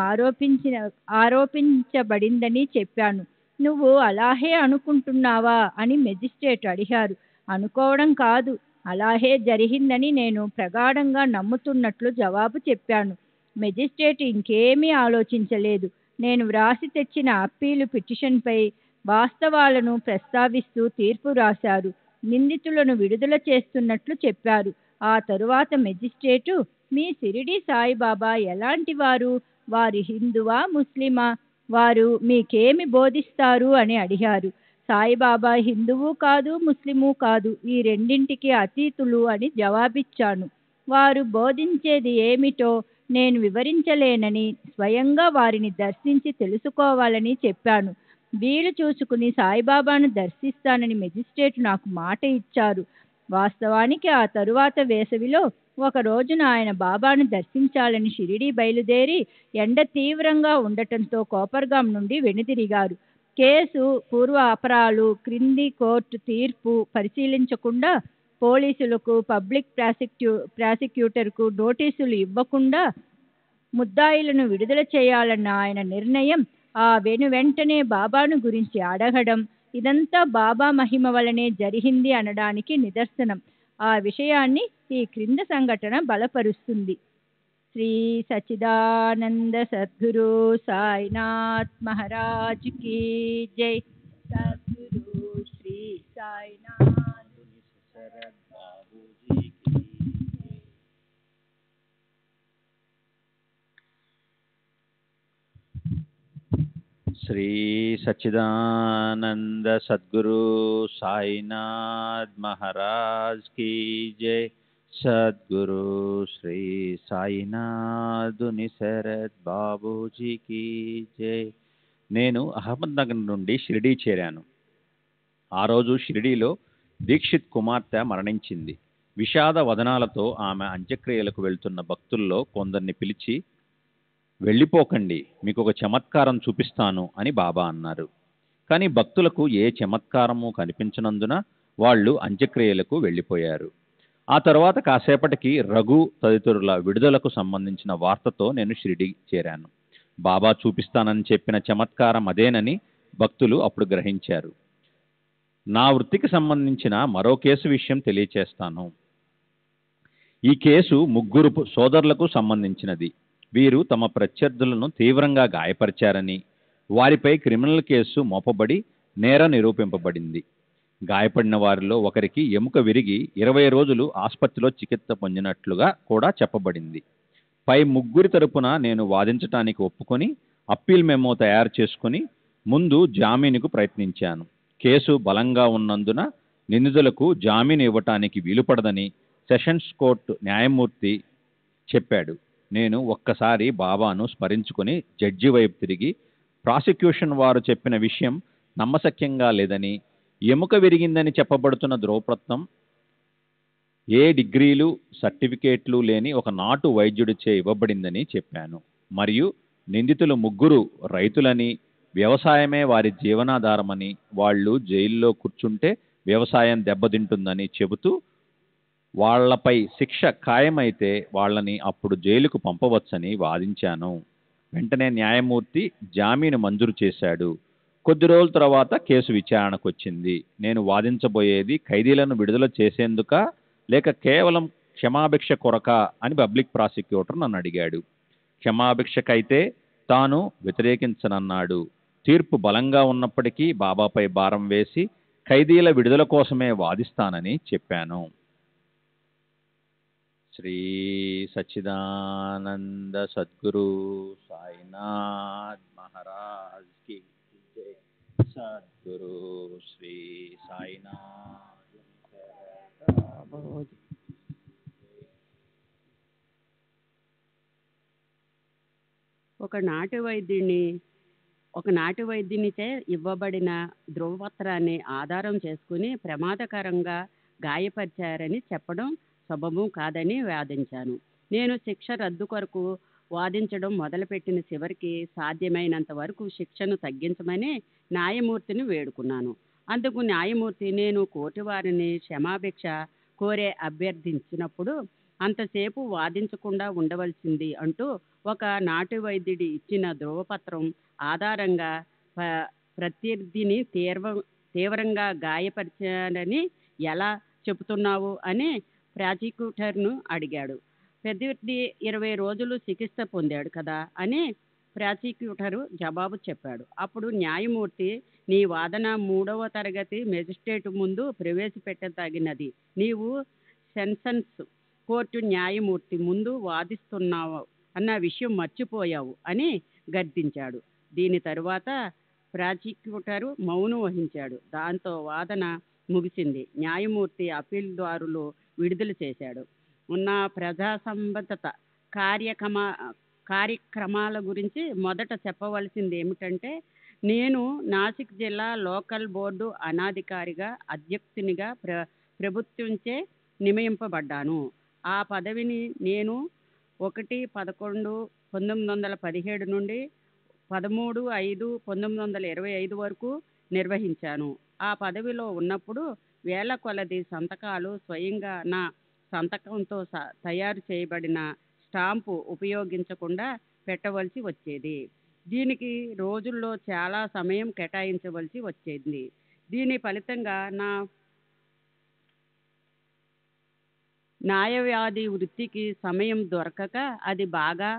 ఆరోపించబడిందని చెప్పాను. నువ్వు అలాగే అనుకుంటున్నావా అని మెజిస్ట్రేట్ అడిగారు. అనుకోవడం కాదు, అలాగే జరిగిందని నేను ప్రగాఢంగా నమ్ముతున్నట్లు జవాబు చెప్పాను. మెజిస్ట్రేట్ ఇంకేమీ ఆలోచించలేదు. నేను వ్రాసి తెచ్చిన అప్పీలు పిటిషన్పై వాస్తవాలను ప్రస్తావిస్తూ తీర్పు రాశారు. నిందితులను విడుదల చేస్తున్నట్లు చెప్పారు. ఆ తరువాత మెజిస్ట్రేటు, మీ షిరిడి సాయిబాబా ఎలాంటి వారు? వారు హిందువా, ముస్లిమా? వారు మీకేమి బోధిస్తారు అని అడిగారు. సాయిబాబా హిందువు కాదు, ముస్లిము కాదు, ఈ రెండింటికి అతీతులు అని జవాబిచ్చాను. వారు బోధించేది ఏమిటో నేను వివరించలేనని, స్వయంగా వారిని దర్శించి తెలుసుకోవాలని చెప్పాను. వీలు చూసుకుని సాయిబాబాను దర్శిస్తానని మెజిస్ట్రేట్ నాకు మాట ఇచ్చారు. వాస్తవానికి ఆ తరువాత వేసవిలో ఒక రోజున ఆయన బాబాను దర్శించాలని షిరిడీ బయలుదేరి, ఎండ తీవ్రంగా ఉండటంతో కోపర్గాం నుండి వెనుదిరిగారు. కేసు పూర్వాపరాలు, క్రింది కోర్టు తీర్పు పరిశీలించకుండా, పోలీసులకు, పబ్లిక్ ప్రాసిక్యూటర్కు నోటీసులు ఇవ్వకుండా ముద్దాయిలను విడుదల చేయాలన్న ఆయన నిర్ణయం, ఆ వెంటనే బాబాను గురించి అడగడం, ఇదంతా బాబా మహిమ వలనే జరిగింది అనడానికి నిదర్శనం. ఆ విషయాన్ని ఈ క్రింద సంఘటన బలపరుస్తుంది. శ్రీ సచ్చిదానంద సద్గురు సాయినాథ్ మహారాజ్ కీ జై. సద్గురు శ్రీ సాయినాథ్ శరద్ బాబూజీ కీ జై.
శ్రీ సచ్చిదానంద సద్గురు సాయినాథ్ మహారాజ్ కీ జై. సద్గురు శ్రీ సాయినాథుని శరద్ బాబూజీకి జై. నేను అహ్మద్నగర్ నుండి షిరిడీ చేరాను. ఆ రోజు షిరిడీలో దీక్షిత్ కుమార్తె మరణించింది. విషాద వదనాలతో ఆమె అంత్యక్రియలకు వెళ్తున్న భక్తుల్లో కొందరిని పిలిచి, వెళ్ళిపోకండి, మీకు ఒక చమత్కారం చూపిస్తాను అని బాబా అన్నారు. కానీ భక్తులకు ఏ చమత్కారము కనిపించనందున వాళ్ళు అంత్యక్రియలకు వెళ్ళిపోయారు. ఆ తర్వాత కాసేపటికి రఘు తదితరుల విడుదలకు సంబంధించిన వార్తతో నేను షిరిడి చేరాను. బాబా చూపిస్తానని చెప్పిన చమత్కారం అదేనని భక్తులు అప్పుడు గ్రహించారు. నా వృత్తికి సంబంధించిన మరో కేసు విషయం తెలియచేస్తాను. ఈ కేసు ముగ్గురు సోదరులకు సంబంధించినది. వీరు తమ ప్రత్యర్థులను తీవ్రంగా గాయపరిచారని, వారిపై క్రిమినల్ కేసు మోపబడి నేరం నిరూపింపబడింది. గాయపడిన వారిలో ఒకరికి ఎముక విరిగి 20 రోజులు ఆసుపత్రిలో చికిత్స పొందినట్లుగా కూడా చెప్పబడింది. పై ముగ్గురి తరపున నేను వాదించటానికి ఒప్పుకొని అప్పీల్ మెమో తయారు చేసుకుని ముందు జామీనుకు ప్రయత్నించాను. కేసు బలంగా ఉన్నందున నిందితులకు జామీను ఇవ్వటానికి వీలుపడదని సెషన్స్ కోర్టు న్యాయమూర్తి చెప్పాడు. నేను ఒక్కసారి బాబాను స్మరించుకొని జడ్జి వైపు తిరిగి, ప్రాసిక్యూషన్ వారు చెప్పిన విషయం నమ్మశక్యంగా లేదని, ఎముక విరిగిందని చెప్పబడుతున్న ధ్రువపత్రం ఏ డిగ్రీలు, సర్టిఫికేట్లు లేని ఒక నాటు వైద్యుడిచే ఇవ్వబడిందని చెప్పాను. మరియు నిందితులు ముగ్గురు రైతులని, వ్యవసాయమే వారి జీవనాధారమని, వాళ్ళు జైల్లో కూర్చుంటే వ్యవసాయం దెబ్బతింటుందని చెబుతూ, వాళ్లపై శిక్ష ఖాయమైతే వాళ్ళని అప్పుడు జైలుకు పంపవచ్చని వాదించాను. వెంటనే న్యాయమూర్తి జామీను మంజూరు చేశాడు. కొద్ది రోజుల తర్వాత కేసు విచారణకు వచ్చింది. నేను వాదించబోయేది ఖైదీలను విడుదల చేసేందుకా లేక కేవలం క్షమాభిక్ష కొరకా అని పబ్లిక్ ప్రాసిక్యూటర్ నన్ను అడిగాడు. క్షమాభిక్షకైతే తాను వ్యతిరేకించనన్నాడు. తీర్పు బలంగా ఉన్నప్పటికీ బాబాపై భారం వేసి ఖైదీల విడుదల కోసమే వాదిస్తానని చెప్పాను. శ్రీ సచ్చిదానంద సద్గురు సాయినాథ్ మహారాజ్ కి జై. సద్గురు శ్రీ సాయినాథ్.
ఒక నాటు వైద్యుడిని ఒక నాటు వైద్యునిచే ఇవ్వబడిన ధృవపత్రాన్ని ఆధారం చేసుకుని ప్రమాదకరంగా గాయపరిచారని చెప్పడం శుభము కాదని వాదించాను. నేను శిక్ష రద్దు కొరకు వాదించడం మొదలుపెట్టిన చివరికి సాధ్యమైనంత వరకు శిక్షను తగ్గించమని న్యాయమూర్తిని వేడుకున్నాను. అందుకు న్యాయమూర్తి నేను కోర్టువారిని క్షమాభిక్ష కోరే అభ్యర్థించినప్పుడు అంతసేపు వాదించకుండా ఉండవలసింది అంటూ ఒక నాటు వైద్యుడి ఇచ్చిన ధృవపత్రం ఆధారంగా ప్రత్యర్థిని తీవ్రంగా గాయపరిచానని ఎలా చెబుతున్నావు అని ప్రాసిక్యూటర్ను అడిగాడు. ప్రత్యర్థి 20 రోజులు చికిత్స పొందాడు కదా అని ప్రాసిక్యూటరు జవాబు చెప్పాడు. అప్పుడు న్యాయమూర్తి, నీ వాదన 3వ తరగతి మెజిస్ట్రేటు ముందు ప్రవేశపెట్టదగినది. నీవు సెషన్స్ కోర్టు న్యాయమూర్తి ముందు వాదిస్తున్నావు అన్న విషయం మర్చిపోయావు అని గద్దించాడు. దీని తరువాత ప్రాసిక్యూటరు మౌనం వహించాడు. దాంతో వాదన ముగిసింది. న్యాయమూర్తి అప్పీలుదారులు విడుదల చేశాడు. ఉన్న ప్రజా సంబంధత కార్యక్రమాల గురించి మొదట చెప్పవలసింది ఏమిటంటే, నేను నాసిక్ జిల్లా లోకల్ బోర్డు అనాధికారిగా అధ్యక్షునిగా ప్రభుత్వంచే నియమింపబడ్డాను. ఆ పదవిని నేను 1/11/1917 నుండి 13/5/1925 వరకు నిర్వహించాను. ఆ పదవిలో ఉన్నప్పుడు వేల కొలది సంతకాలు స్వయంగా నా సంతకంతో తయారు చేయబడిన స్టాంపు ఉపయోగించకుండా పెట్టవలసి వచ్చేది. దీనికి రోజుల్లో చాలా సమయం కేటాయించవలసి వచ్చేది. దీని ఫలితంగా నా న్యాయవాది వృత్తికి సమయం దొరకక అది బాగా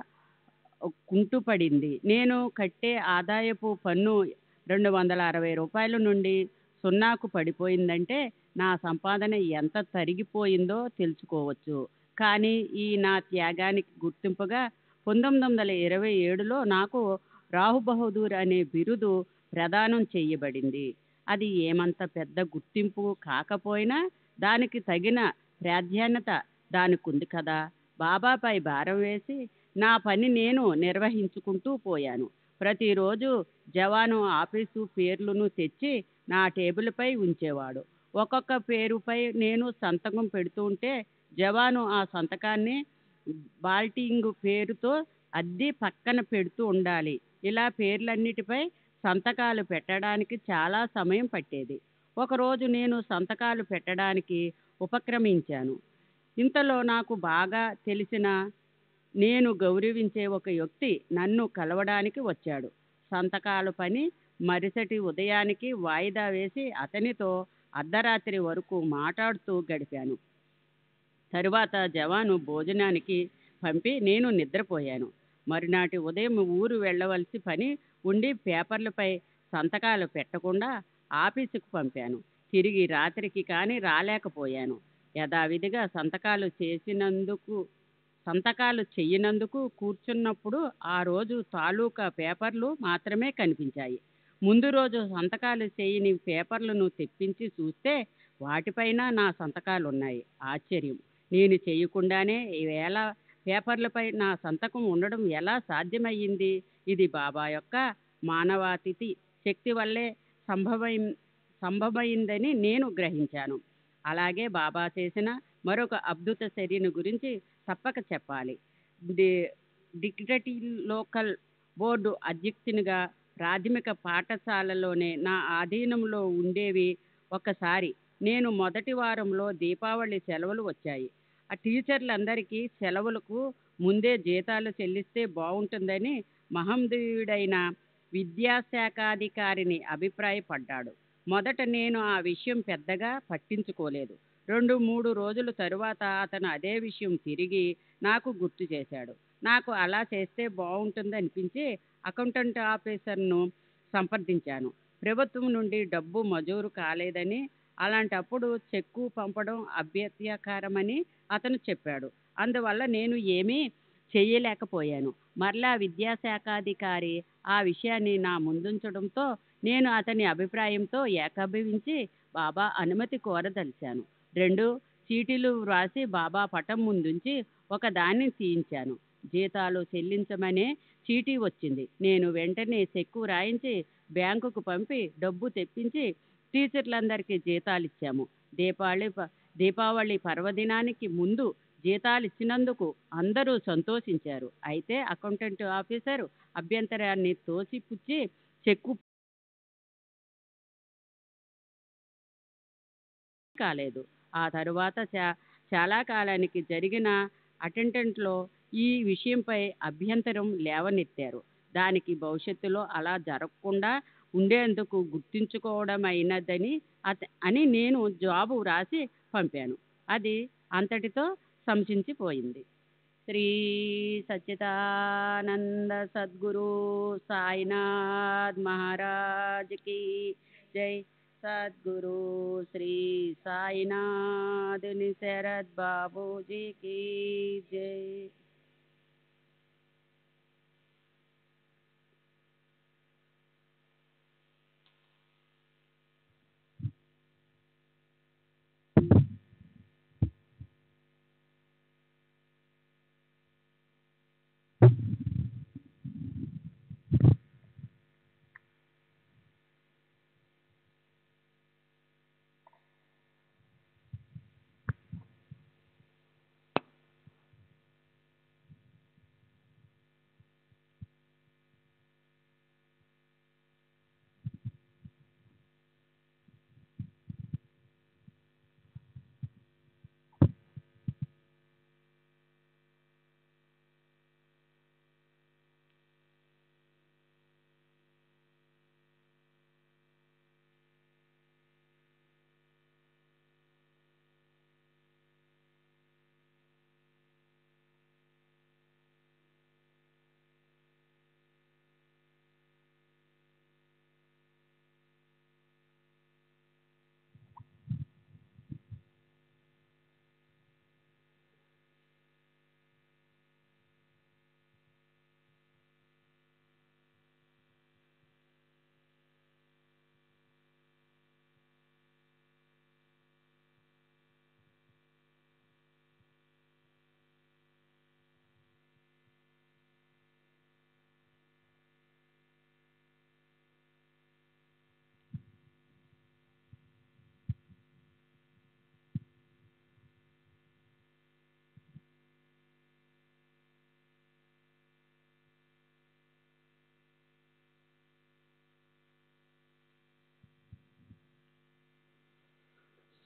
కుంటుపడింది. నేను కట్టే ఆదాయపు పన్ను 260 రూపాయల నుండి 0కు పడిపోయిందంటే నా సంపాదన ఎంత తరిగిపోయిందో తెలుసుకోవచ్చు. కానీ ఈ నా త్యాగానికి గుర్తింపుగా 1927లో నాకు రావు బహదూర్ అనే బిరుదు ప్రదానం చేయబడింది. అది ఏమంత పెద్ద గుర్తింపు కాకపోయినా దానికి తగిన ప్రాధాన్యత దానికుంది కదా. బాబాపై భారం వేసి నా పని నేను నిర్వహించుకుంటూ పోయాను. ప్రతిరోజు జవాను ఆఫీసు పేర్లను తెచ్చి నా టేబుల్పై ఉంచేవాడు. ఒక్కొక్క పేరుపై నేను సంతకం పెడుతుంటే జవాను ఆ సంతకాన్ని బాల్టింగ్ పేరుతో అద్ది పక్కన పెడుతూ ఉండాలి. ఇలా పేర్లన్నిటిపై సంతకాలు పెట్టడానికి చాలా సమయం పట్టేది. ఒకరోజు నేను సంతకాలు పెట్టడానికి ఉపక్రమించాను. ఇంతలో నాకు బాగా తెలిసిన, నేను గౌరవించే ఒక వ్యక్తి నన్ను కలవడానికి వచ్చాడు. సంతకాల పని మరుసటి ఉదయానికి వాయిదా వేసి అతనితో అర్ధరాత్రి వరకు మాట్లాడుతూ గడిపాను. తరువాత జవాను భోజనానికి పంపి నేను నిద్రపోయాను. మరునాటి ఉదయం ఊరు వెళ్ళవలసి పని ఉండి పేపర్లపై సంతకాలు పెట్టకుండా ఆఫీసుకు పంపాను. తిరిగి రాత్రికి కానీ రాలేకపోయాను. యథావిధిగా సంతకాలు చెయ్యనందుకు కూర్చున్నప్పుడు ఆ రోజు తాలూకా పేపర్లు మాత్రమే కనిపించాయి. ముందు రోజు సంతకాలు చేయని పేపర్లను తెప్పించి చూస్తే వాటిపైన నా సంతకాలున్నాయి. ఆశ్చర్యం! నేను చేయకుండానే ఈవేళ పేపర్లపై నా సంతకం ఉండడం ఎలా సాధ్యమయ్యింది? ఇది బాబా యొక్క మానవాతీత శక్తి వల్లే సంభవమైందని నేను గ్రహించాను. అలాగే బాబా చేసిన మరొక అద్భుత చర్యను గురించి తప్పక చెప్పాలి. డిగ్నిటీ లోకల్ బోర్డు అధ్యక్షునిగా ప్రాథమిక పాఠశాలలోనే నా ఆధీనంలో ఉండేవి. ఒకసారి నేను మొదటి వారంలో దీపావళి సెలవులు వచ్చాయి. ఆ టీచర్లందరికీ సెలవులకు ముందే జీతాలు చెల్లిస్తే బాగుంటుందని మహమ్మదీయుడైన విద్యాశాఖాధికారిని అభిప్రాయపడ్డాడు. మొదట నేను ఆ విషయం పెద్దగా పట్టించుకోలేదు. 2-3 రోజుల తరువాత అతను అదే విషయం తిరిగి నాకు గుర్తు చేశాడు. నాకు అలా చేస్తే బాగుంటుంది అనిపించి అకౌంటెంట్ ఆఫీసర్ను సంప్రదించాను. ప్రభుత్వం నుండి డబ్బు మంజూరు కాలేదని, అలాంటప్పుడు చెక్కు పంపడం అభ్యంతరకరమని అతను చెప్పాడు. అందువల్ల నేను ఏమీ చేయలేకపోయాను. మరలా విద్యాశాఖాధికారి ఆ విషయాన్ని నా ముందుంచడంతో నేను అతని అభిప్రాయంతో ఏకీభవించి బాబా అనుమతి కోరదలిచాను. 2 చీటీలు వ్రాసి బాబా పటం ముందుంచి ఒకదాన్ని తీయించాను. జీతాలు చెల్లించమనే చీటీ వచ్చింది. నేను వెంటనే చెక్కు రాయించి బ్యాంకుకు పంపి డబ్బు తెప్పించి టీచర్లందరికీ జీతాలు ఇచ్చాము. దీపావళి పర్వదినానికి ముందు జీతాలు ఇచ్చినందుకు అందరూ సంతోషించారు. అయితే అకౌంటెంట్ ఆఫీసరు అభ్యంతరాన్ని తోసిపుచ్చి చెక్కు కాలేదు. ఆ తరువాత చాలా కాలానికి జరిగిన అటెండెంట్లో ఈ విషయంపై అభ్యంతరం లేవనెత్తారు. దానికి భవిష్యత్తులో అలా జరగకుండా ఉండేందుకు గుర్తుంచుకోవడమైనదని అని నేను జవాబు రాసి పంపాను. అది అంతటితో సంశించిపోయింది. శ్రీ సచ్చిదానంద సద్గురు సాయినాథ్ మహారాజ్ కి జై. సద్గురు శ్రీ సాయినాథ్ శరద్ బాబూజీ की जय.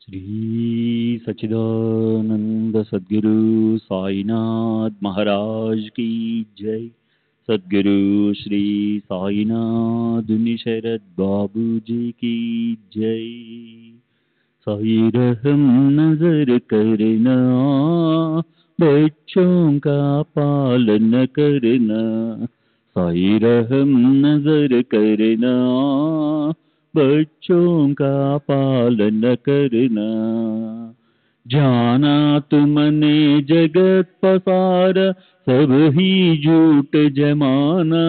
श्री सच्चिदानंद सद्गुरु साईनाथ महाराज की जय. सद्गुरु श्री साईनाथ शरद बाबूजी की जय. साई रहम नजर करना, बच्चों का पालन करना. साई रहम नजर करना, बच्चों का पालन करना. जाना तुमने जगत पसार, सब ही झूठ जमाना.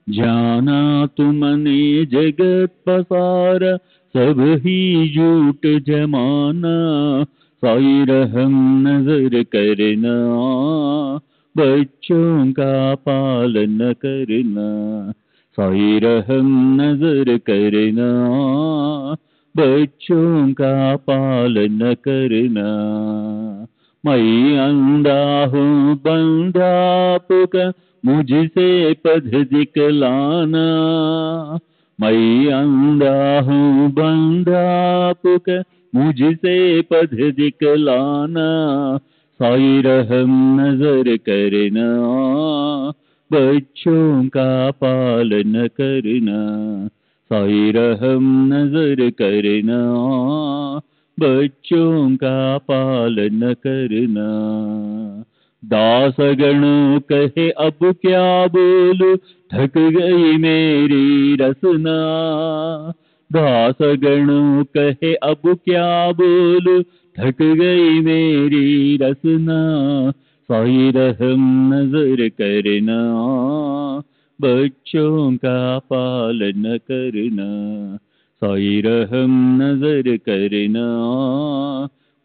जाना तुमने जगत पसार, सब ही झूठ जमाना. साई रहम नजर करना, बच्चों का पालन करना. साई रहम नजर करना, बच्चों का पालन करना. मैं अंधा हूँ बंधा आपका, मुझसे पद दिखलाना. मैं अंधा हूँ बंधा आपका, मुझसे पद दिखलाना. साई रहम नजर करना, बच्चों का पालन करना. साई रहम नजर करना, बच्चों का पालन करना. दासगणों कहे अब क्या बोलूं, थक गई मेरी रसना. दासगणों कहे अब क्या बोलूं, थक गई मेरी रसना. साई रहम नजर करना, बच्चों का पालन करना. साई रहम नजर करना,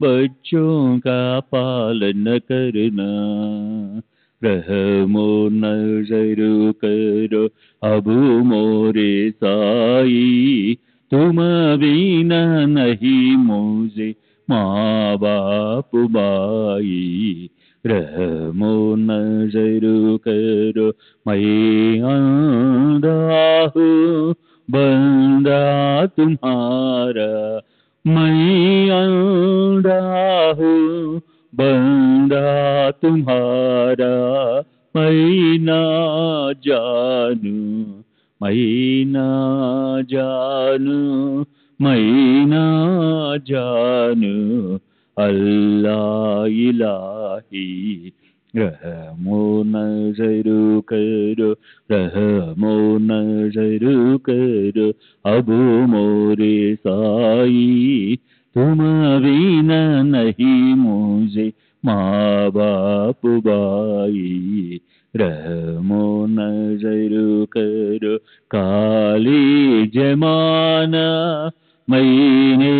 बच्चों का पालन करना. रहमो नजर करो अब मोरे साई, तुम बिना नहीं मुझे माँ बाप बाई। रहमो नजर करो मैं अंधा हूँ बंदा तुम्हारा, मैं अंधा हूँ बंदा तुम्हारा, मैं ना जानू, मैं ना जानू, मैं ना जानू अल्लाह इलाही। रहमो नजर करो, रहमो नजर करो अब मोरे साई, तुम बिना नहीं मुझे माँ बाप बाई। रहमो नजर करो काली जमाना मैंने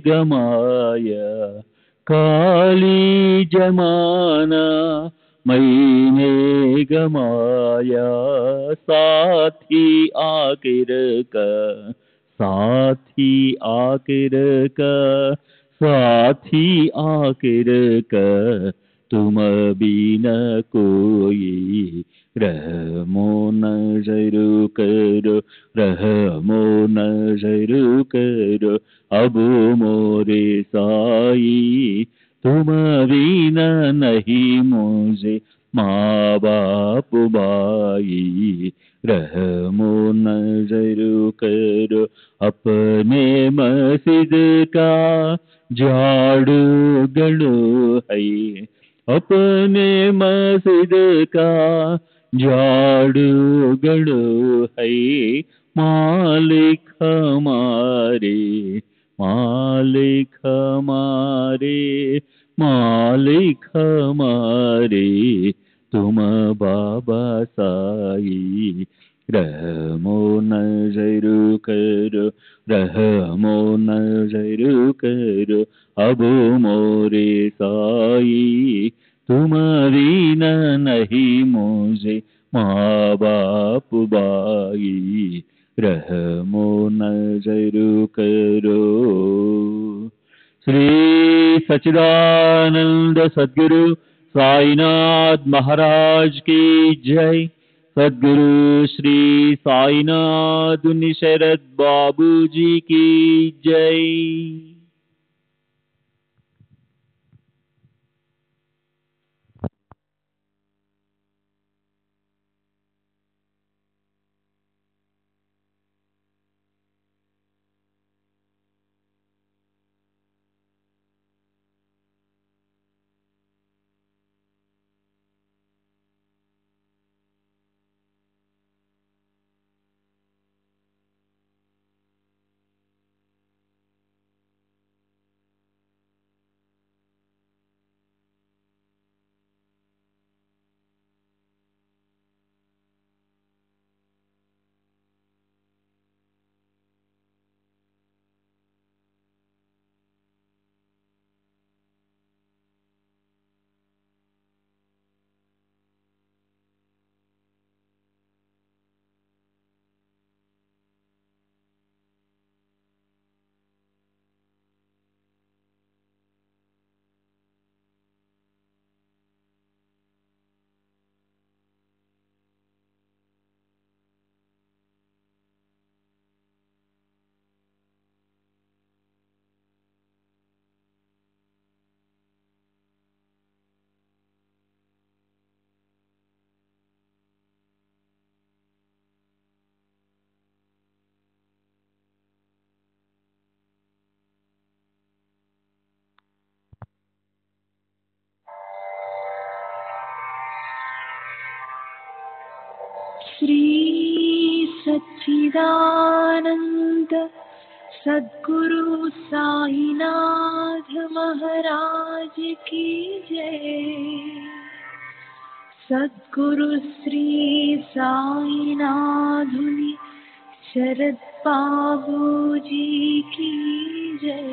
गमाया, काली जमाना मैंने गमाया, साथी आखिर का, साथी आखिर का, साथी आखिर का तुम बिना कोई। रहमो नजर करो, रहमो नजर करो अब मोरे साई, तुम बिना नहीं मुझे माँ बाप बाई। रहमो नजर करो अपने मस्जिद का झाड़ू गड़ो है, अपने मस्जिद का झाड़ू गड़ो है, मालिक हमारे, मालिक हमारे, मालिक हमारे तुम बाबा साई। रहमो नजर करो, रहमो नजर करो अब मोरे साई, तुम बिना नहीं मुझे माँ बाप बाई। रहमो नजर करो। श्री सच्चिदानंद सद्गुरु साईनाथ महाराज की जय। सद्गुरु श्री साईनाथ निशरद बाबू जी की जय।
श्री सच्चिदानंद सद्गुरु साईनाथ महाराज की जय। सद्गुरु श्री साईनाथुनि शरद बाबू जी की जय।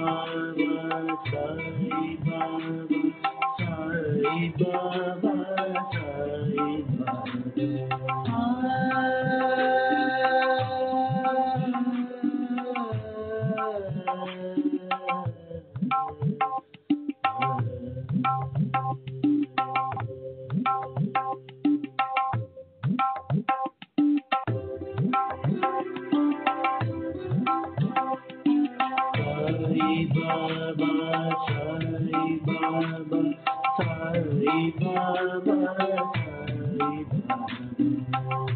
Baba.